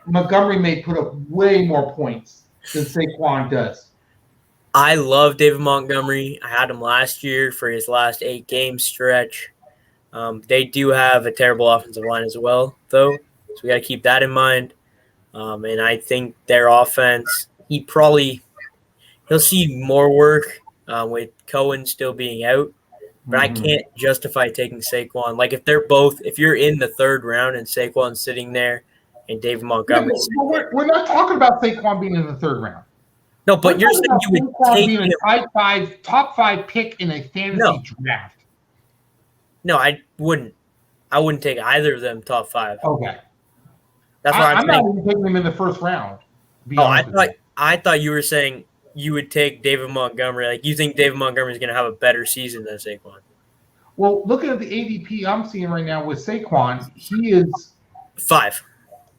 Montgomery may put up way more points than Saquon does. I love David Montgomery. I had him last year for his last 8-game stretch. They do have a terrible offensive line as well, though. So we got to keep that in mind. And I think their offense, he'll see more work with Cohen still being out. But I can't justify taking Saquon. Like, if you're in the 3rd round and Saquon's sitting there and David Montgomery. We're not talking about Saquon being in the 3rd round. No, but you're saying you would Saquon take being him. a top 5 pick in a fantasy draft. No, I wouldn't. I wouldn't take either of them top 5. Okay. That's what I'm saying. not even taking them in the 1st round. I thought you were saying you would take David Montgomery. Like, you think David Montgomery is going to have a better season than Saquon? Well, looking at the ADP I'm seeing right now with Saquon, he is 5,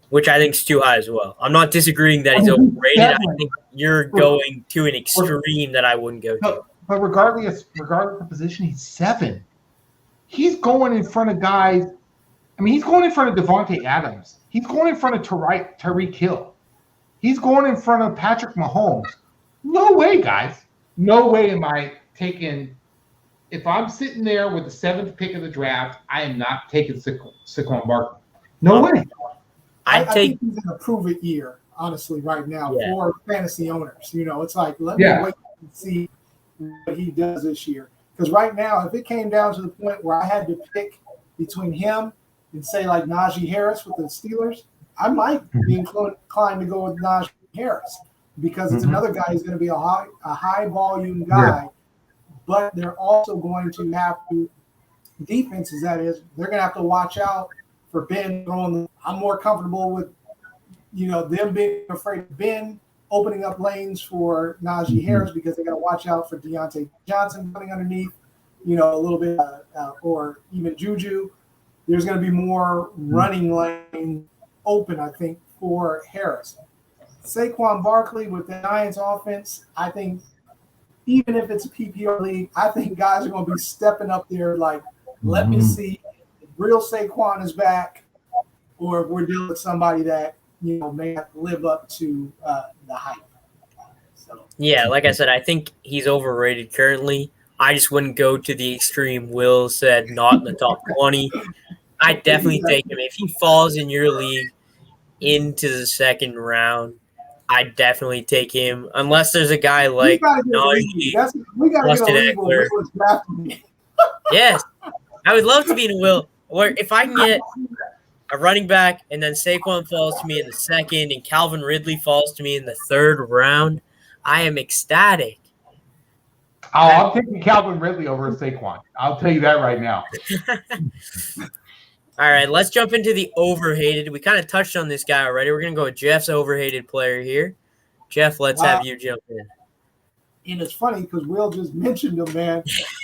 which I think is too high as well. I'm not disagreeing that he's overrated. I think you're going to an extreme that I wouldn't go to. But regardless of the position, he's 7. He's going in front of guys. I mean, he's going in front of Devontae Adams. He's going in front of Tyreek Hill. He's going in front of Patrick Mahomes. No way, guys. No way am I taking – if I'm sitting there with the 7th pick of the draft, I am not taking Saquon Barkley. No way. I think he's in a prove-it year, honestly, right now for fantasy owners. You know, it's like, let me wait and see what he does this year. Because right now, if it came down to the point where I had to pick between him and say like Najee Harris with the Steelers, I might be inclined to go with Najee Harris because it's another guy who's going to be a high volume guy, but they're also going to have to defenses. That is, they're going to have to watch out for Ben throwing. I'm more comfortable with them being afraid of Ben opening up lanes for Najee Harris because they got to watch out for Deontay Johnson coming underneath, a little bit, or even Juju. There's going to be more running lane open, I think, for Harris. Saquon Barkley with the Giants offense, I think, even if it's a PPR league, I think guys are going to be stepping up there like, let me see if real Saquon is back or if we're dealing with somebody that, may not live up to the hype. So. Yeah, like I said, I think he's overrated currently. I just wouldn't go to the extreme. Will said not in the top 20. I definitely take him. If he falls in your league into the second round, I definitely take him. Unless there's a guy like Najee, Justin Eckler. Yes, I would love to be in a Will. Or if I can get a running back and then Saquon falls to me in the second and Calvin Ridley falls to me in the third round, I am ecstatic. Oh, I'm taking Calvin Ridley over Saquon. I'll tell you that right now. All right, let's jump into the overhated. We kind of touched on this guy already. We're going to go with Jeff's overhated player here. Jeff, let's have you jump in. And it's funny because Will just mentioned him, man.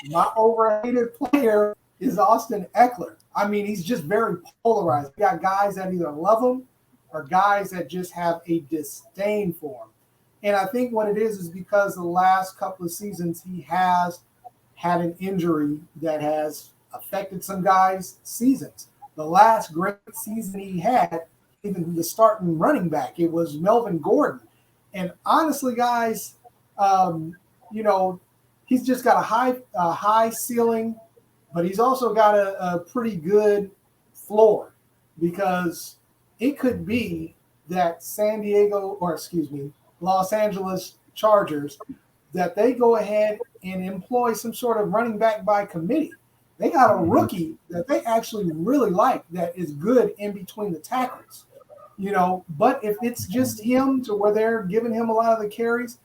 My overhated player is Austin Eckler. I mean, he's just very polarized. You got guys that either love him or guys that just have a disdain for him. And I think what it is because the last couple of seasons he has had an injury that has affected some guys' seasons. The last great season he had, even the starting running back, it was Melvin Gordon. And honestly, guys, he's just got a high ceiling, but he's also got a pretty good floor because it could be that Los Angeles Chargers, that they go ahead and employ some sort of running back by committee. They got a rookie that they actually really like that is good in between the tackles, but if it's just him to where they're giving him a lot of the carries,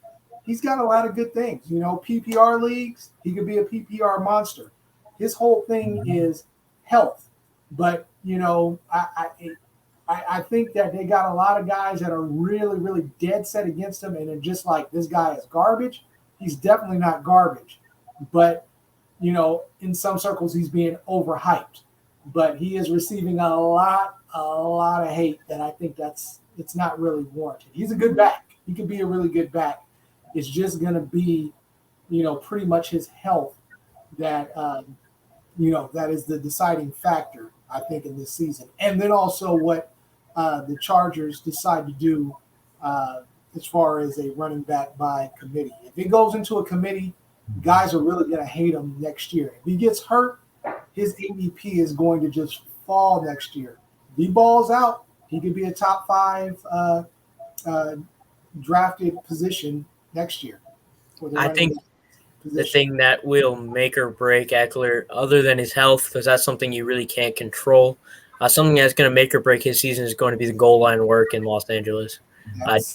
he's got a lot of good things. PPR leagues, he could be a PPR monster. His whole thing is health. But, I think that they got a lot of guys that are really, really dead set against him and are just like, this guy is garbage. He's definitely not garbage. But, in some circles, he's being overhyped. But he is receiving a lot of hate that I think it's not really warranted. He's a good back. He could be a really good back. It's just going to be, pretty much his health that, that is the deciding factor, I think, in this season. And then also what the Chargers decide to do as far as a running back by committee. If it goes into a committee, guys are really going to hate him next year. If he gets hurt, his ADP is going to just fall next year. If he balls out, he could be a top 5 drafted position next year. I think the thing that will make or break Eckler, other than his health, because that's something you really can't control, something that's going to make or break his season is going to be the goal line work in Los Angeles.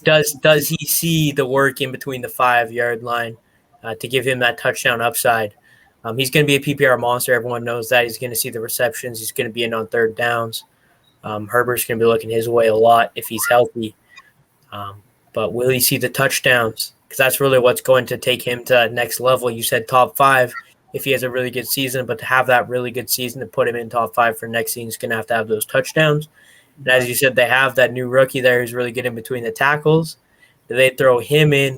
Does he see the work in between the 5-yard line to give him that touchdown upside? He's going to be a PPR monster. Everyone knows that. He's going to see the receptions. He's going to be in on third downs. Herbert's going to be looking his way a lot if he's healthy. But will he see the touchdowns? Because that's really what's going to take him to that next level. You said top 5 if he has a really good season, but to have that really good season to put him in top 5 for next season, he's going to have those touchdowns. And as you said, they have that new rookie there who's really good in between the tackles. Do they throw him in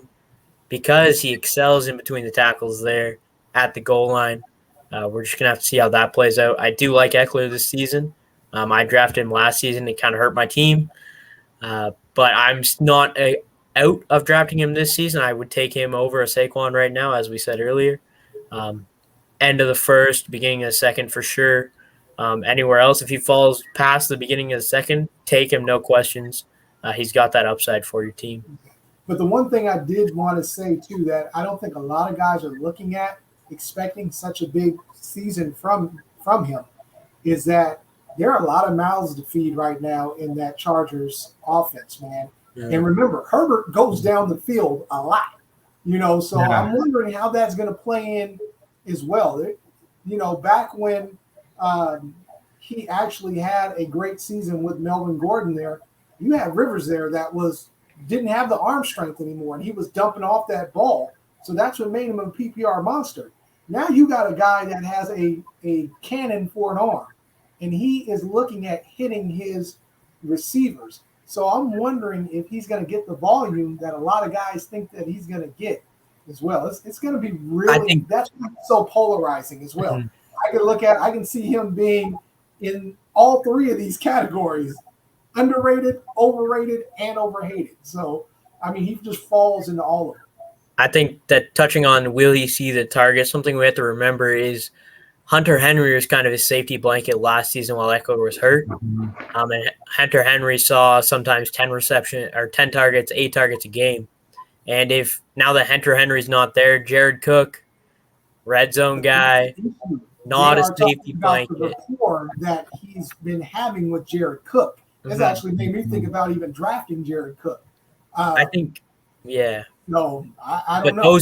because he excels in between the tackles there at the goal line? We're just going to have to see how that plays out. I do like Eckler this season. I drafted him last season. It kind of hurt my team. But I'm not out of drafting him this season. I would take him over a Saquon right now, as we said earlier. End of the first, beginning of the second for sure. Anywhere else, if he falls past the beginning of the second, take him, no questions. He's got that upside for your team. But the one thing I did want to say, too, that I don't think a lot of guys are looking at expecting such a big season from him is that there are a lot of mouths to feed right now in that Chargers offense, man. Yeah. And remember, Herbert goes down the field a lot, so I'm wondering how that's going to play in as well. Back when he actually had a great season with Melvin Gordon there, you had Rivers there that didn't have the arm strength anymore, and he was dumping off that ball. So that's what made him a PPR monster. Now you got a guy that has a cannon for an arm, and he is looking at hitting his receivers. So I'm wondering if he's going to get the volume that a lot of guys think that he's going to get as well. It's going to be really – that's so polarizing as well. Mm-hmm. I can see him being in all three of these categories, underrated, overrated, and overhated. So, I mean, he just falls into all of them. I think that touching on will he see the target, something we have to remember is Hunter Henry was kind of his safety blanket last season while Eckler was hurt. And Hunter Henry saw sometimes 10 targets, 8 targets a game. And if now that Hunter Henry's not there, Jared Cook, red zone guy, not a safety blanket. The rapport that he's been having with Jared Cook has actually made me think about even drafting Jared Cook. I think, yeah. No, I don't know.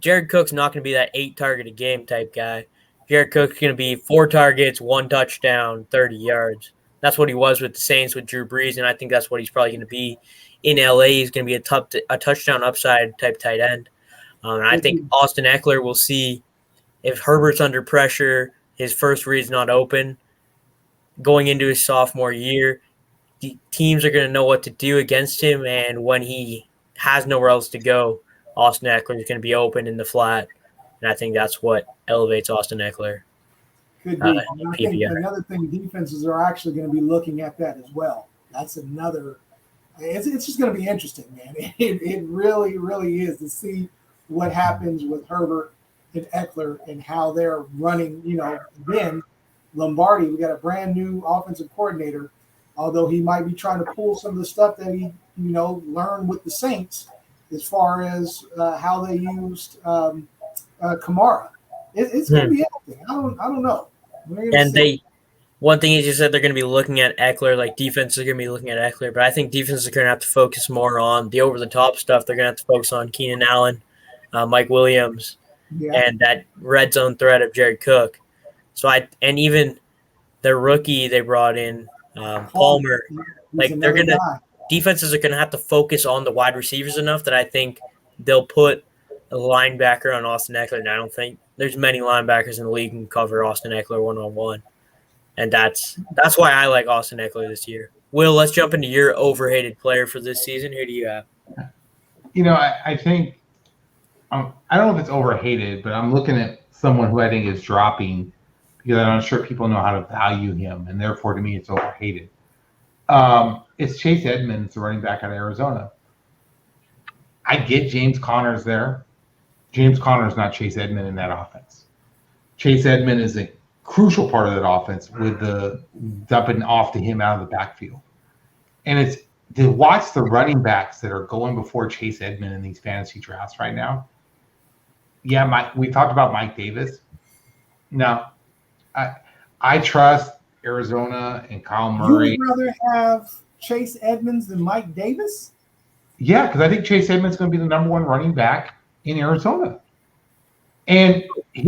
Jared Cook's not going to be that 8 target a game type guy. Jared Cook's going to be 4 targets, 1 touchdown, 30 yards. That's what he was with the Saints with Drew Brees, and I think that's what he's probably going to be in LA. He's going to be a touchdown upside type tight end. And I think Austin Eckler will see if Herbert's under pressure, his first read's not open, going into his sophomore year, the teams are going to know what to do against him, and when he has nowhere else to go, Austin Eckler is going to be open in the flat. And I think that's what elevates Austin Eckler. Could be. I think another thing, defenses are actually going to be looking at that as well. That's another. It's just going to be interesting, man. It really, really is to see what happens with Herbert and Eckler and how they're running. Then Lombardi, we got a brand new offensive coordinator. Although he might be trying to pull some of the stuff that he, learned with the Saints, as far as how they used Kamara. It's going to be interesting. I don't know. And one thing is you said they're going to be looking at Eckler, like defenses are going to be looking at Eckler, but I think defenses are going to have to focus more on the over-the-top stuff. They're going to have to focus on Keenan Allen, Mike Williams, and that red zone threat of Jared Cook. And even their rookie they brought in, Palmer, defenses are going to have to focus on the wide receivers enough that I think they'll put a linebacker on Austin Eckler. And I don't think there's many linebackers in the league who can cover Austin Eckler one-on-one. And that's why I like Austin Eckler this year. Will, let's jump into your overhated player for this season. Who do you have? I think I don't know if it's overhated, but I'm looking at someone who I think is dropping because I'm not sure people know how to value him, and therefore to me it's overhated. It's Chase Edmonds, the running back out of Arizona. I get James Conner's there. James Conner's not Chase Edmonds in that offense. Chase Edmonds is a crucial part of that offense with the dumping off to him out of the backfield. And it's to watch the running backs that are going before Chase Edmonds in these fantasy drafts right now. Yeah, we talked about Mike Davis. No, I trust Arizona and Kyle Murray. You would rather have Chase Edmonds than Mike Davis? Yeah, because I think Chase Edmonds is going to be the number 1 running back in Arizona. And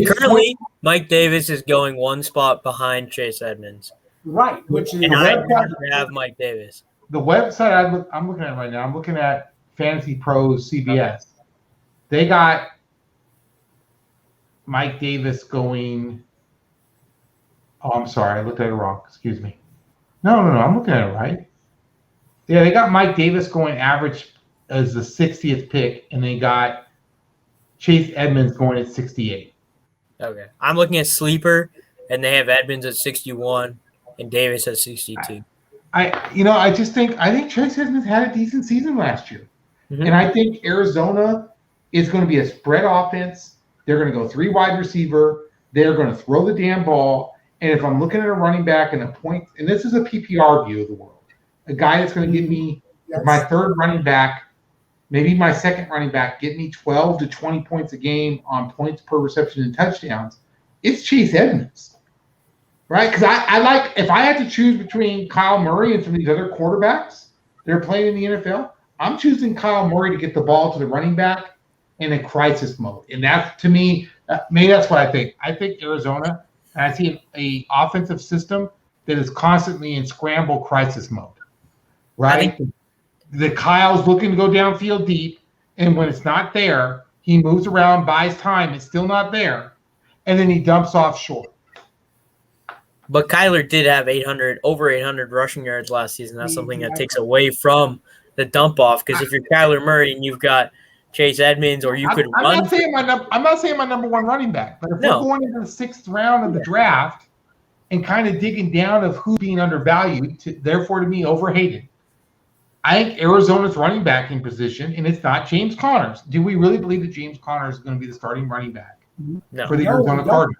currently, Mike Davis is going 1 spot behind Chase Edmonds. Right, which is I'd rather have Mike Davis. The website I'm looking at right now, I'm looking at Fantasy Pros CBS. Okay. They got Mike Davis going. Oh, I'm sorry. I looked at it wrong. Excuse me. No. I'm looking at it right. Yeah, they got Mike Davis going average as the 60th pick, and they got Chase Edmonds going at 68. Okay. I'm looking at Sleeper, and they have Edmonds at 61 and Davis at 62. I think Chase Edmonds had a decent season last year. Mm-hmm. And I think Arizona is going to be a spread offense. They're going to go 3 wide receiver. They're going to throw the damn ball. And if I'm looking at a running back and a point, and this is a PPR view of the world, a guy that's going to give me my 3rd running back maybe my second running back, get me 12 to 20 points a game on points per reception and touchdowns, it's Chase Edmonds. Right? Because I like, if I had to choose between Kyle Murray and some of these other quarterbacks that are playing in the NFL, I'm choosing Kyle Murray to get the ball to the running back in a crisis mode. And that's, to me, maybe that's what I think. I think Arizona, and I see an offensive system that is constantly in scramble crisis mode. Right? The Kyle's looking to go downfield deep, and when it's not there, he moves around, buys time, it's still not there, and then he dumps off short. But Kyler did have over 800 rushing yards last season. That's something that takes away from the dump off. Because if you're Kyler Murray and you've got Chase Edmonds, or you could I'm run. I'm not saying my number one running back, but if we're going into the 6th round of the draft and kind of digging down of who's being undervalued, therefore to me overhated, I think Arizona's running back in position, and it's not James Connors. Do we really believe that James Connors is going to be the starting running back for the Arizona Cardinals?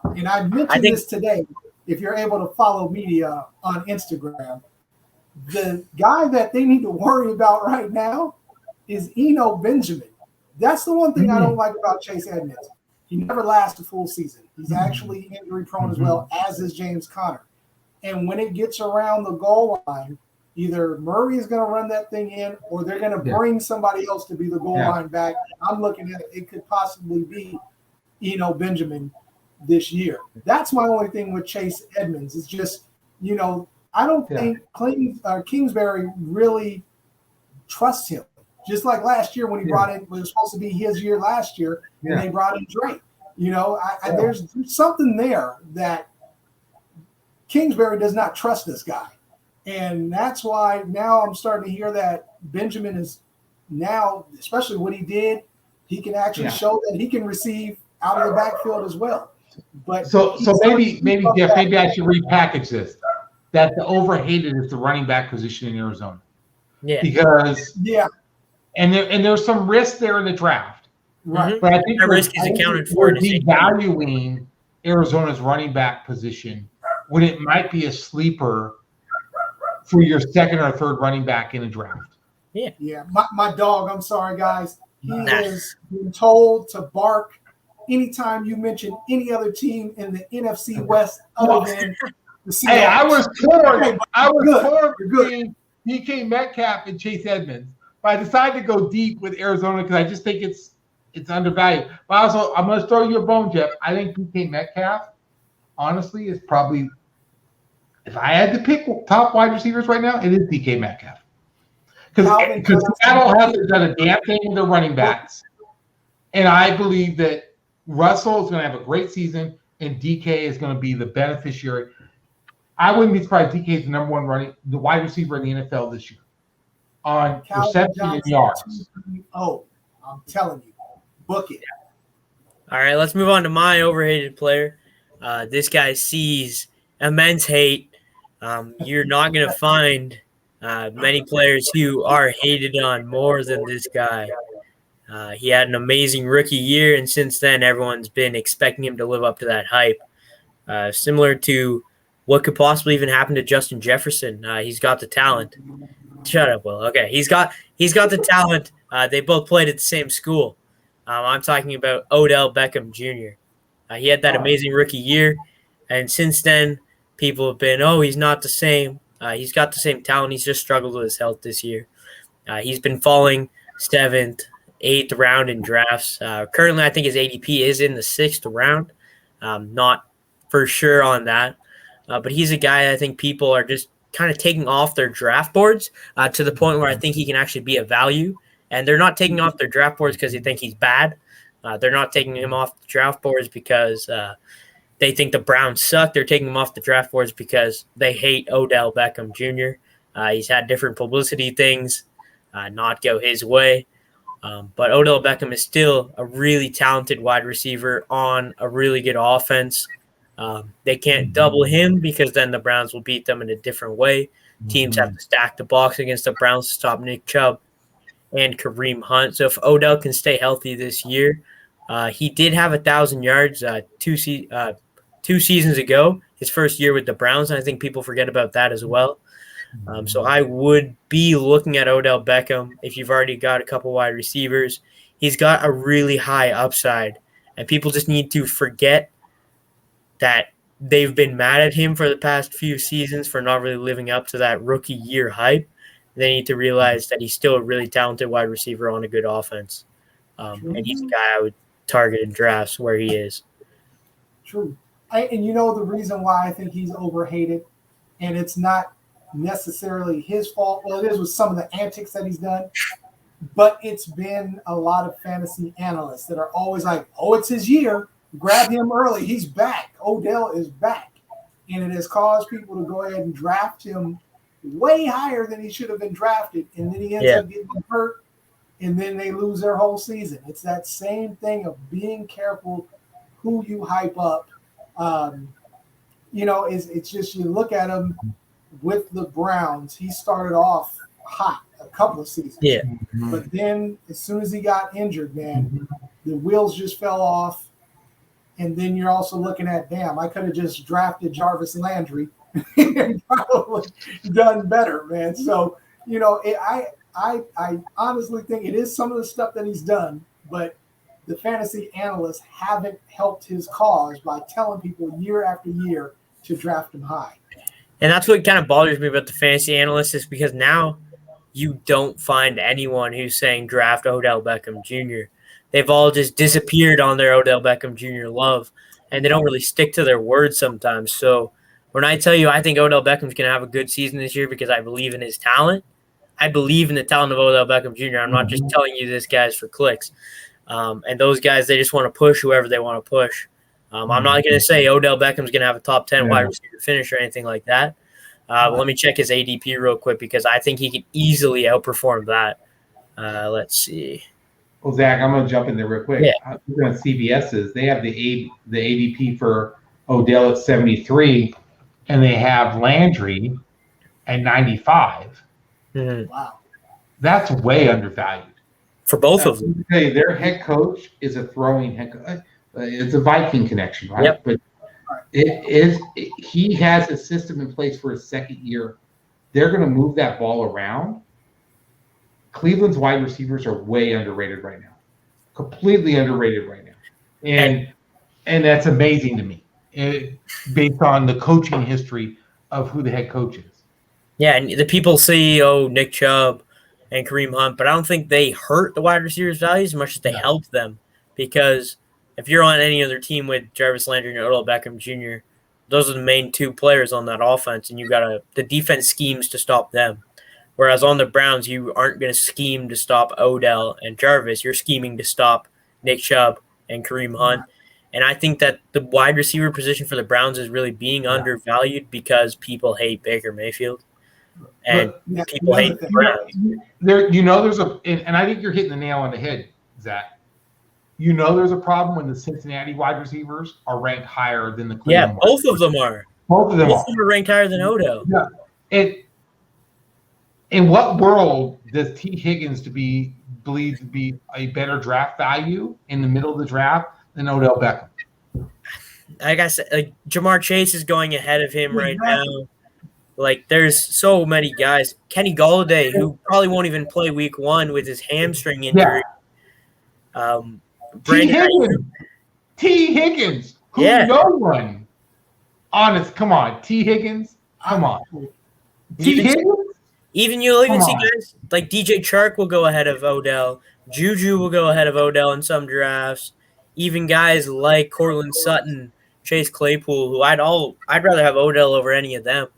And I mentioned this today. If you're able to follow me on Instagram, the guy that they need to worry about right now is Eno Benjamin. That's the one thing I don't like about Chase Edmonds. He never lasts a full season. He's actually injury prone as well, as is James Conner. And when it gets around the goal line, either Murray is going to run that thing in, or they're going to bring somebody else to be the goal line back. I'm looking at it could possibly be Eno Benjamin this year. That's my only thing with Chase Edmonds. It's just, I don't think Kingsbury really trusts him. Just like last year when he brought in, it was supposed to be his year last year, and they brought in Drake. There's something there that Kingsbury does not trust this guy. And that's why now I'm starting to hear that Benjamin is now, especially what he did, he can actually show that he can receive out of the backfield as well. But so maybe Jeff, maybe I should repackage this. That the overhated is the running back position in Arizona. Yeah. Because and there's some risk there in the draft. Right. But I think that risk is accounted for. Devaluing Arizona's running back position when it might be a sleeper for your second or third running back in a draft. Yeah. My dog, I'm sorry, guys. He has been told to bark anytime you mention any other team in the NFC West other than the Seahawks. Hey, I was torn between DK Metcalf and Chase Edmonds. But I decided to go deep with Arizona because I just think it's undervalued. But also, I'm going to throw you a bone, Jeff. I think DK Metcalf, honestly, is probably, if I had to pick top wide receivers right now, it is DK Metcalf. Because Seattle hasn't done a damn thing with their running backs. And I believe that Russell is going to have a great season, and DK is going to be the beneficiary. I wouldn't be surprised DK is the number one the wide receiver in the NFL this year on reception and yards. Oh, I'm telling you, book it. All right, let's move on to my overhated player. This guy sees immense hate. You're not going to find many players who are hated on more than this guy. He had an amazing rookie year, and since then, everyone's been expecting him to live up to that hype. Similar to what could possibly even happen to Justin Jefferson. He's got the talent. Shut up, Will. Okay, he's got the talent. They both played at the same school. I'm talking about Odell Beckham Jr. He had that amazing rookie year, and since then, people have been, he's not the same. He's got the same talent. He's just struggled with his health this year. He's been falling 7th, 8th round in drafts. Currently, I think his ADP is in the 6th round. Not for sure on that. But he's a guy I think people are just kind of taking off their draft boards to the point where I think he can actually be a value. And they're not taking off their draft boards because they think he's bad. They're not taking him off the draft boards because they think the Browns suck. They're taking him off the draft boards because they hate Odell Beckham Jr. He's had different publicity things not go his way. But Odell Beckham is still a really talented wide receiver on a really good offense. They can't double him because then the Browns will beat them in a different way. Teams have to stack the box against the Browns to stop Nick Chubb and Kareem Hunt. So if Odell can stay healthy this year, he did have 1,000 yards two seasons ago, his first year with the Browns, and I think people forget about that as well. So I would be looking at Odell Beckham if you've already got a couple wide receivers. He's got a really high upside, and people just need to forget that they've been mad at him for the past few seasons for not really living up to that rookie year hype. They need to realize that he's still a really talented wide receiver on a good offense. And he's a guy I would target in drafts where he is. True. And you know the reason why I think he's overhated, and it's not necessarily his fault. Well, it is with some of the antics that he's done, but it's been a lot of fantasy analysts that are always like, oh, it's his year. Grab him early. He's back. Odell is back. And it has caused people to go ahead and draft him way higher than he should have been drafted. And then he ends up getting hurt, and then they lose their whole season. It's that same thing of being careful who you hype up. It's just you look at him with the Browns. He started off hot a couple of seasons. Yeah. But then as soon as he got injured, man, the wheels just fell off. And then you're also looking at, damn, I could have just drafted Jarvis Landry and probably done better, man. So, I honestly think it is some of the stuff that he's done, but the fantasy analysts haven't helped his cause by telling people year after year to draft him high. And that's what kind of bothers me about the fantasy analysts is because now you don't find anyone who's saying draft Odell Beckham Jr. They've all just disappeared on their Odell Beckham Jr. love, and they don't really stick to their word sometimes. So when I tell you I think Odell Beckham's going to have a good season this year because I believe in his talent, I believe in the talent of Odell Beckham Jr. I'm not just telling you this guy's for clicks. And those guys, they just want to push whoever they want to push. I'm not going to say Odell Beckham's going to have a top 10 wide receiver finish or anything like that. Let me check his ADP real quick because I think he can easily outperform that. Let's see. Well, Zach, I'm going to jump in there real quick. Yeah. Looking at CBS's, they have the ADP for Odell at 73, and they have Landry at 95. Mm-hmm. Wow. That's way undervalued. For both of them. Their head coach is a throwing head coach. It's a Viking connection, right? Yep. But he has a system in place for his second year. They're going to move that ball around. Cleveland's wide receivers are way underrated right now. Completely underrated right now. And that's amazing to me based on the coaching history of who the head coach is. Yeah, and the people say, Nick Chubb and Kareem Hunt, but I don't think they hurt the wide receivers' value as much as they helped them. Because if you're on any other team with Jarvis Landry and Odell Beckham Jr., those are the main two players on that offense, and you got the defense schemes to stop them. Whereas on the Browns, you aren't going to scheme to stop Odell and Jarvis. You're scheming to stop Nick Chubb and Kareem Hunt. And I think that the wide receiver position for the Browns is really being undervalued because people hate Baker Mayfield. And people hate the Browns. And I think you're hitting the nail on the head, Zach. There's a problem when the Cincinnati wide receivers are ranked higher than the Cleveland. Yeah, both of them are. Both of them are ranked higher than Odell. Yeah. In what world does T. Higgins believe to be a better draft value in the middle of the draft than Odell Beckham? Like I said, Jamar Chase is going ahead of him right now. Like, there's so many guys. Kenny Golladay, who probably won't even play week 1 with his hamstring injury. Yeah. T. Higgins. Who no one. Honest, come on. T. Higgins. Come on. T. Higgins? You'll even see guys like DJ Chark will go ahead of Odell. Juju will go ahead of Odell in some drafts. Even guys like Cortland Sutton, Chase Claypool, who I'd rather have Odell over any of them.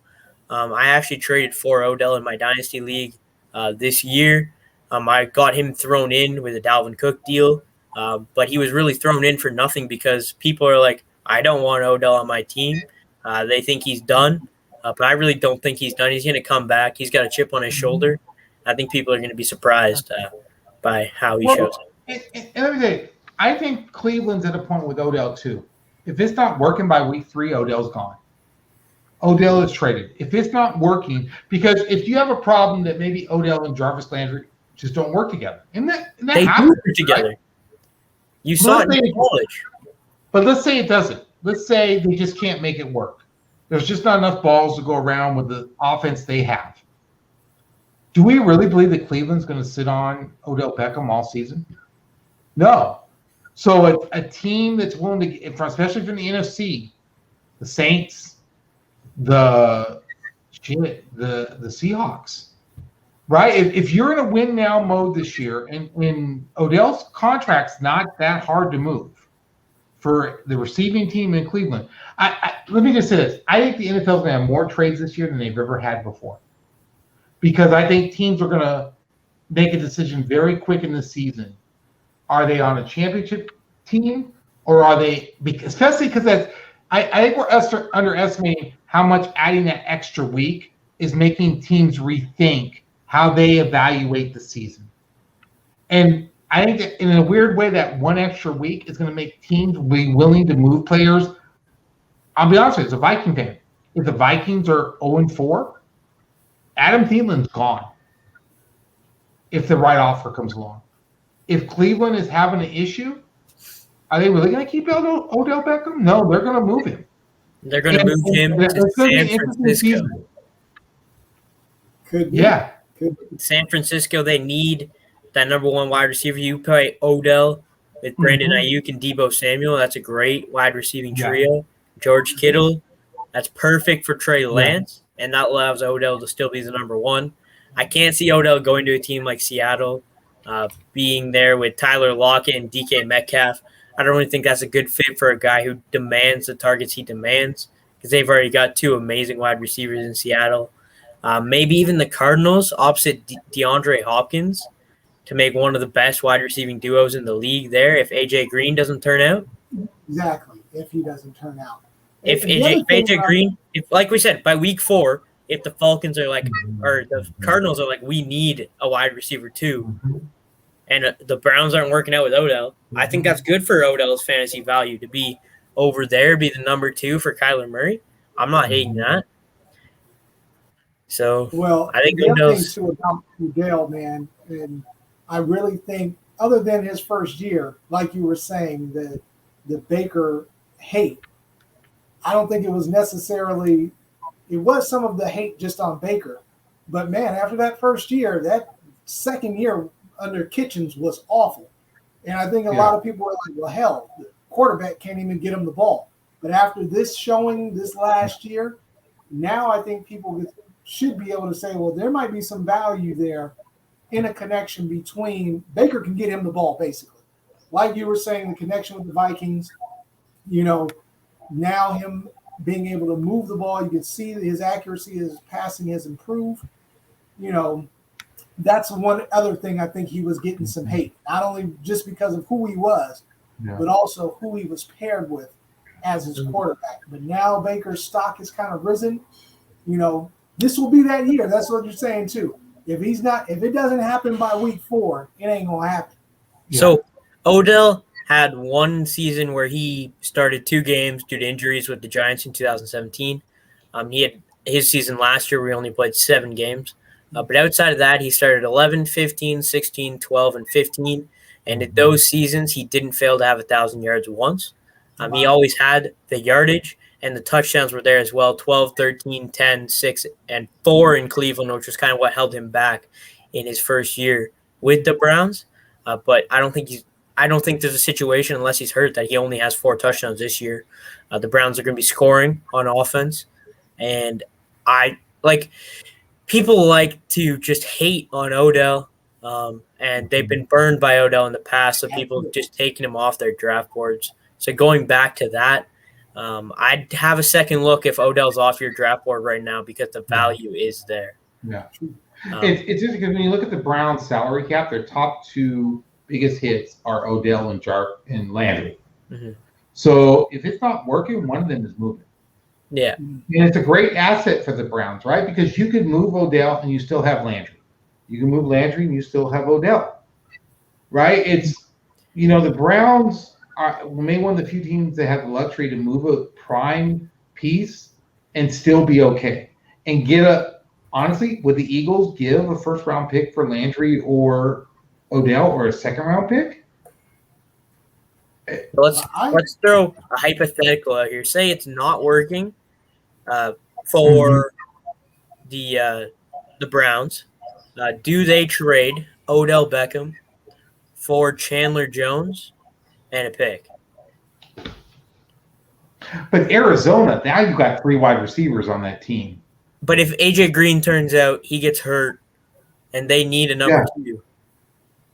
I actually traded for Odell in my Dynasty League this year. I got him thrown in with a Dalvin Cook deal, but he was really thrown in for nothing because people are like, I don't want Odell on my team. They think he's done. But I really don't think he's done. He's going to come back. He's got a chip on his shoulder. I think people are going to be surprised by how he shows up. And let me say, I think Cleveland's at a point with Odell too. If it's not working by week 3, Odell's gone. Odell is traded. If it's not working, because if you have a problem that maybe Odell and Jarvis Landry just don't work together. And that they do work together. Right? You saw it in college. But let's say it doesn't. Let's say they just can't make it work. There's just not enough balls to go around with the offense they have. Do we really believe that Cleveland's going to sit on Odell Beckham all season? No. So a team that's willing to, especially from the NFC, the Saints, the Seahawks, right? If you're in a win now mode this year, and Odell's contract's not that hard to move for the receiving team in Cleveland. Let me just say this. I think the NFL is going to have more trades this year than they've ever had before. Because I think teams are going to make a decision very quick in the season. Are they on a championship team, or are they? Especially because I think we're underestimating how much adding that extra week is making teams rethink how they evaluate the season. And I think that in a weird way, that one extra week is going to make teams be willing to move players. I'll be honest with you, as a Viking fan, if the Vikings are 0-4, Adam Thielen's gone if the right offer comes along. If Cleveland is having an issue, are they really going to keep Odell Beckham? No, they're going to move him. They're going to move him to San Francisco. Could be. Yeah. San Francisco, they need that number one wide receiver. You play Odell with Brandon Ayuk and Deebo Samuel. That's a great wide receiving trio. Yeah. George Kittle, that's perfect for Trey Lance, and that allows Odell to still be the number one. I can't see Odell going to a team like Seattle, being there with Tyler Lockett and DK Metcalf. I don't really think that's a good fit for a guy who demands the targets he demands, because they've already got two amazing wide receivers in Seattle. Maybe even the Cardinals opposite DeAndre Hopkins to make one of the best wide receiving duos in the league there if A.J. Green doesn't turn out. Exactly, if he doesn't turn out. If A.J. Green, like we said, by week 4, if the Falcons are like, or the Cardinals are like, we need a wide receiver too, and the Browns aren't working out with Odell, I think that's good for Odell's fantasy value to be over there, be the number 2 for Kyler Murray. I'm not hating that. So, well, I think the other thing Odell's too about Odell, man, and I really think, other than his first year, like you were saying, the Baker hate, I don't think it was necessarily – it was some of the hate just on Baker. But, man, after that first year, that second year under Kitchens was awful. And I think a lot of people were like, well, hell, the quarterback can't even get him the ball. But after this showing this last year, now I think people should be able to say, well, there might be some value there in a connection between – Baker can get him the ball, basically. Like you were saying, the connection with the Vikings, you know, now him being able to move the ball, you can see that his accuracy, his passing has improved. You know, that's one other thing I think he was getting some hate, not only just because of who he was, but also who he was paired with as his quarterback. But now Baker's stock has kind of risen. You know, this will be that year. That's what you're saying too. If it doesn't happen by week 4, it ain't gonna happen. So Odell had one season where he started 2 games due to injuries with the Giants in 2017. He had his season last year where he only played 7 games. But outside of that, he started 11, 15, 16, 12, and 15. And in those seasons, he didn't fail to have 1,000 yards once. He always had the yardage, and the touchdowns were there as well, 12, 13, 10, 6, and 4 in Cleveland, which was kind of what held him back in his first year with the Browns. But I don't think there's a situation, unless he's hurt, that he only has 4 touchdowns this year. The Browns are going to be scoring on offense. And people like to just hate on Odell, and they've been burned by Odell in the past, so people just taking him off their draft boards. So going back to that, I'd have a second look if Odell's off your draft board right now because the value is there. Yeah. It's just because when you look at the Browns' salary cap, their top 2 biggest hits are Odell and Landry. Mm-hmm. So if it's not working, one of them is moving. Yeah. And it's a great asset for the Browns, right? Because you could move Odell and you still have Landry. You can move Landry and you still have Odell, right? It's, you know, the Browns are maybe one of the few teams that have the luxury to move a prime piece and still be okay. And honestly, would the Eagles give a first-round pick for Landry or Odell or a second-round pick? Let's throw a hypothetical out here. Say it's not working for the Browns, Do they trade Odell Beckham for Chandler Jones and a pick? But Arizona, now you've got 3 wide receivers on that team. But if AJ Green turns out he gets hurt and they need a number 2,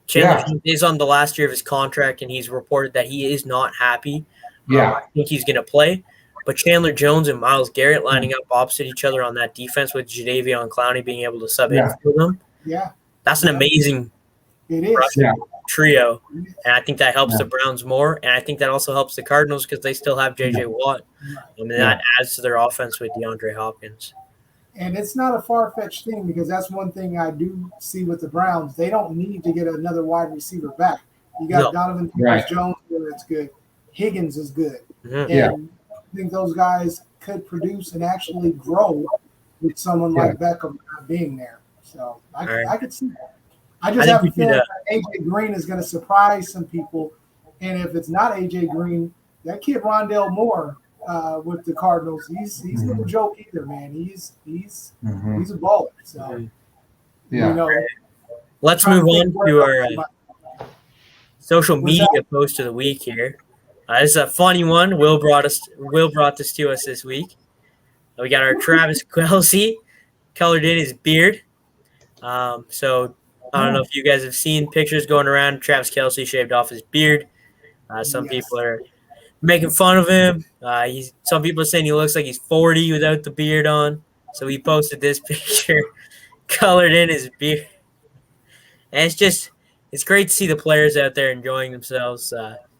Chandler Jones is on the last year of his contract, and he's reported that he is not happy. I think he's going to play. But Chandler Jones and Myles Garrett lining up opposite each other on that defense with Jadeveon Clowney being able to sub in for them. Yeah. That's an amazing trio. And I think that helps the Browns more. And I think that also helps the Cardinals because they still have J.J. Watt. And that adds to their offense with DeAndre Hopkins. And it's not a far-fetched thing because that's one thing I do see with the Browns. They don't need to get another wide receiver back. You got Donovan Jones, that's good. Higgins is good. And I think those guys could produce and actually grow with someone like Beckham not being there. So I could see that. I just have a feeling that AJ Green is going to surprise some people. And if it's not AJ Green, that kid Rondale Moore with the Cardinals, he's no joke either, man. He's a baller. So let's move on to our social media post of the week here. This is a funny one. Will brought this to us this week. We got our Travis Kelce colored in his beard. So I don't know if you guys have seen pictures going around. Travis Kelce shaved off his beard. Some people are making fun of him. Some people are saying he looks like he's 40 without the beard on. So he posted this picture colored in his beard. And it's great to see the players out there enjoying themselves.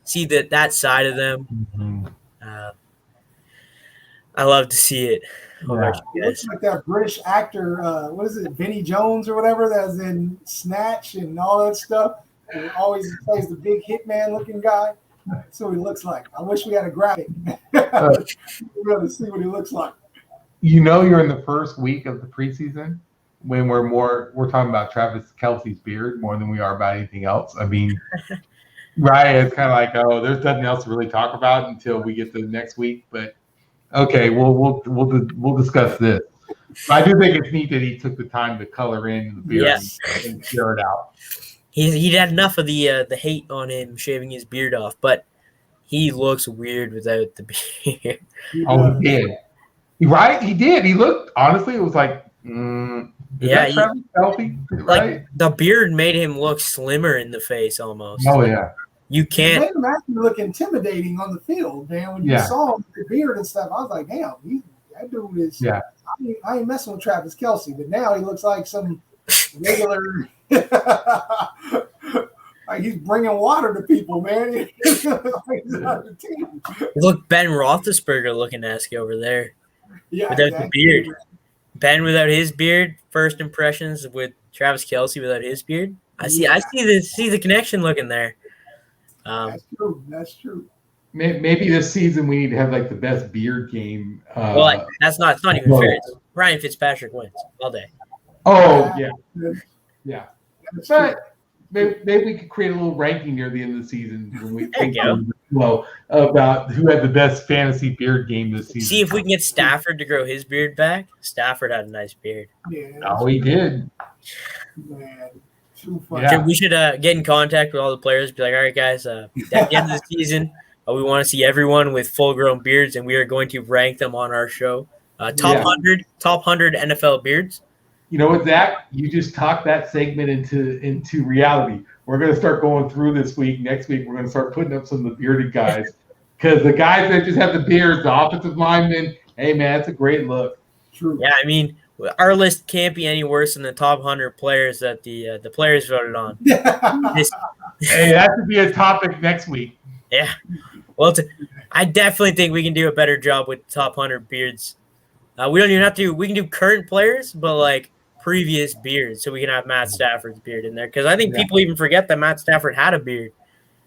See that side of them. I love to see it. It looks like that British actor, what is it, Vinnie Jones or whatever, that's in Snatch and all that stuff. He always plays the big hitman looking guy. That's what he looks like. I wish we had a graphic. We're going to see what he looks like. You're in the first week of the preseason when we're talking about Travis Kelce's beard more than we are about anything else. I mean, right? It's kind of like, there's nothing else to really talk about until we get to the next week. But okay, we'll discuss this. But I do think it's neat that he took the time to color in the beard and tear it out. He had enough of the hate on him shaving his beard off, but he looks weird without the beard. He did. Right? He did. He looked, honestly, it was like, is that Travis Kelce? Right? Like, the beard made him look slimmer in the face almost. Oh, yeah. You can't. It made him actually look intimidating on the field, man. When you saw him with the beard and stuff, I was like, damn, that dude is. Yeah. I ain't messing with Travis Kelce, but now he looks like some regular. Like he's bringing water to people, man. Look, Ben Roethlisberger looking nasty over there. Yeah, without the beard. Ben without his beard. First impressions with Travis Kelce without his beard. I see the connection looking there. That's true. That's true. Maybe this season we need to have like the best beard game. It's not even fair. It's Ryan Fitzpatrick wins all day. Oh yeah. But maybe we could create a little ranking near the end of the season when we about who had the best fantasy beard game this season. See if we can get Stafford to grow his beard back. Stafford had a nice beard. Yeah, he did. Man. We should get in contact with all the players. Be like, all right, guys. At the end of the season, we want to see everyone with full-grown beards, and we are going to rank them on our show. Top 100 NFL beards. You know what, Zach? You just talked that segment into reality. We're going to start going through this week. Next week, we're going to start putting up some of the bearded guys because the guys that just have the beards, the offensive linemen. Hey, man, that's a great look. True. Yeah, I mean, our list can't be any worse than the top 100 players that the players voted on. Hey, that could be a topic next week. Yeah. Well, I definitely think we can do a better job with top 100 beards. We don't even have to. We can do current players, but like previous beards, so we can have Matt Stafford's beard in there because I think people even forget that Matt Stafford had a beard.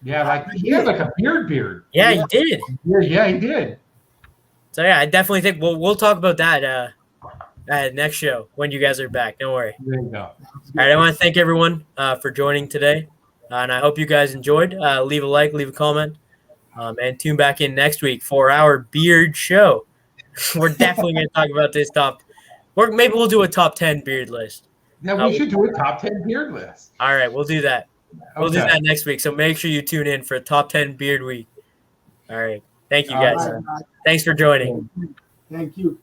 Yeah, like he had like a beard. Yeah, he did. Yeah, he did. So yeah, I definitely think we'll talk about that next show when you guys are back. Don't worry. There you go. All right, I want to thank everyone for joining today, and I hope you guys enjoyed. Leave a like, leave a comment, and tune back in next week for our beard show. We're definitely going to talk about this maybe we'll do a top 10 beard list. Then we should do a top 10 beard list. All right, we'll do that. We'll do Okay. that next week. So make sure you tune in for top 10 beard week. All right. Thank you All guys. All right, guys. Thanks for joining. Thank you.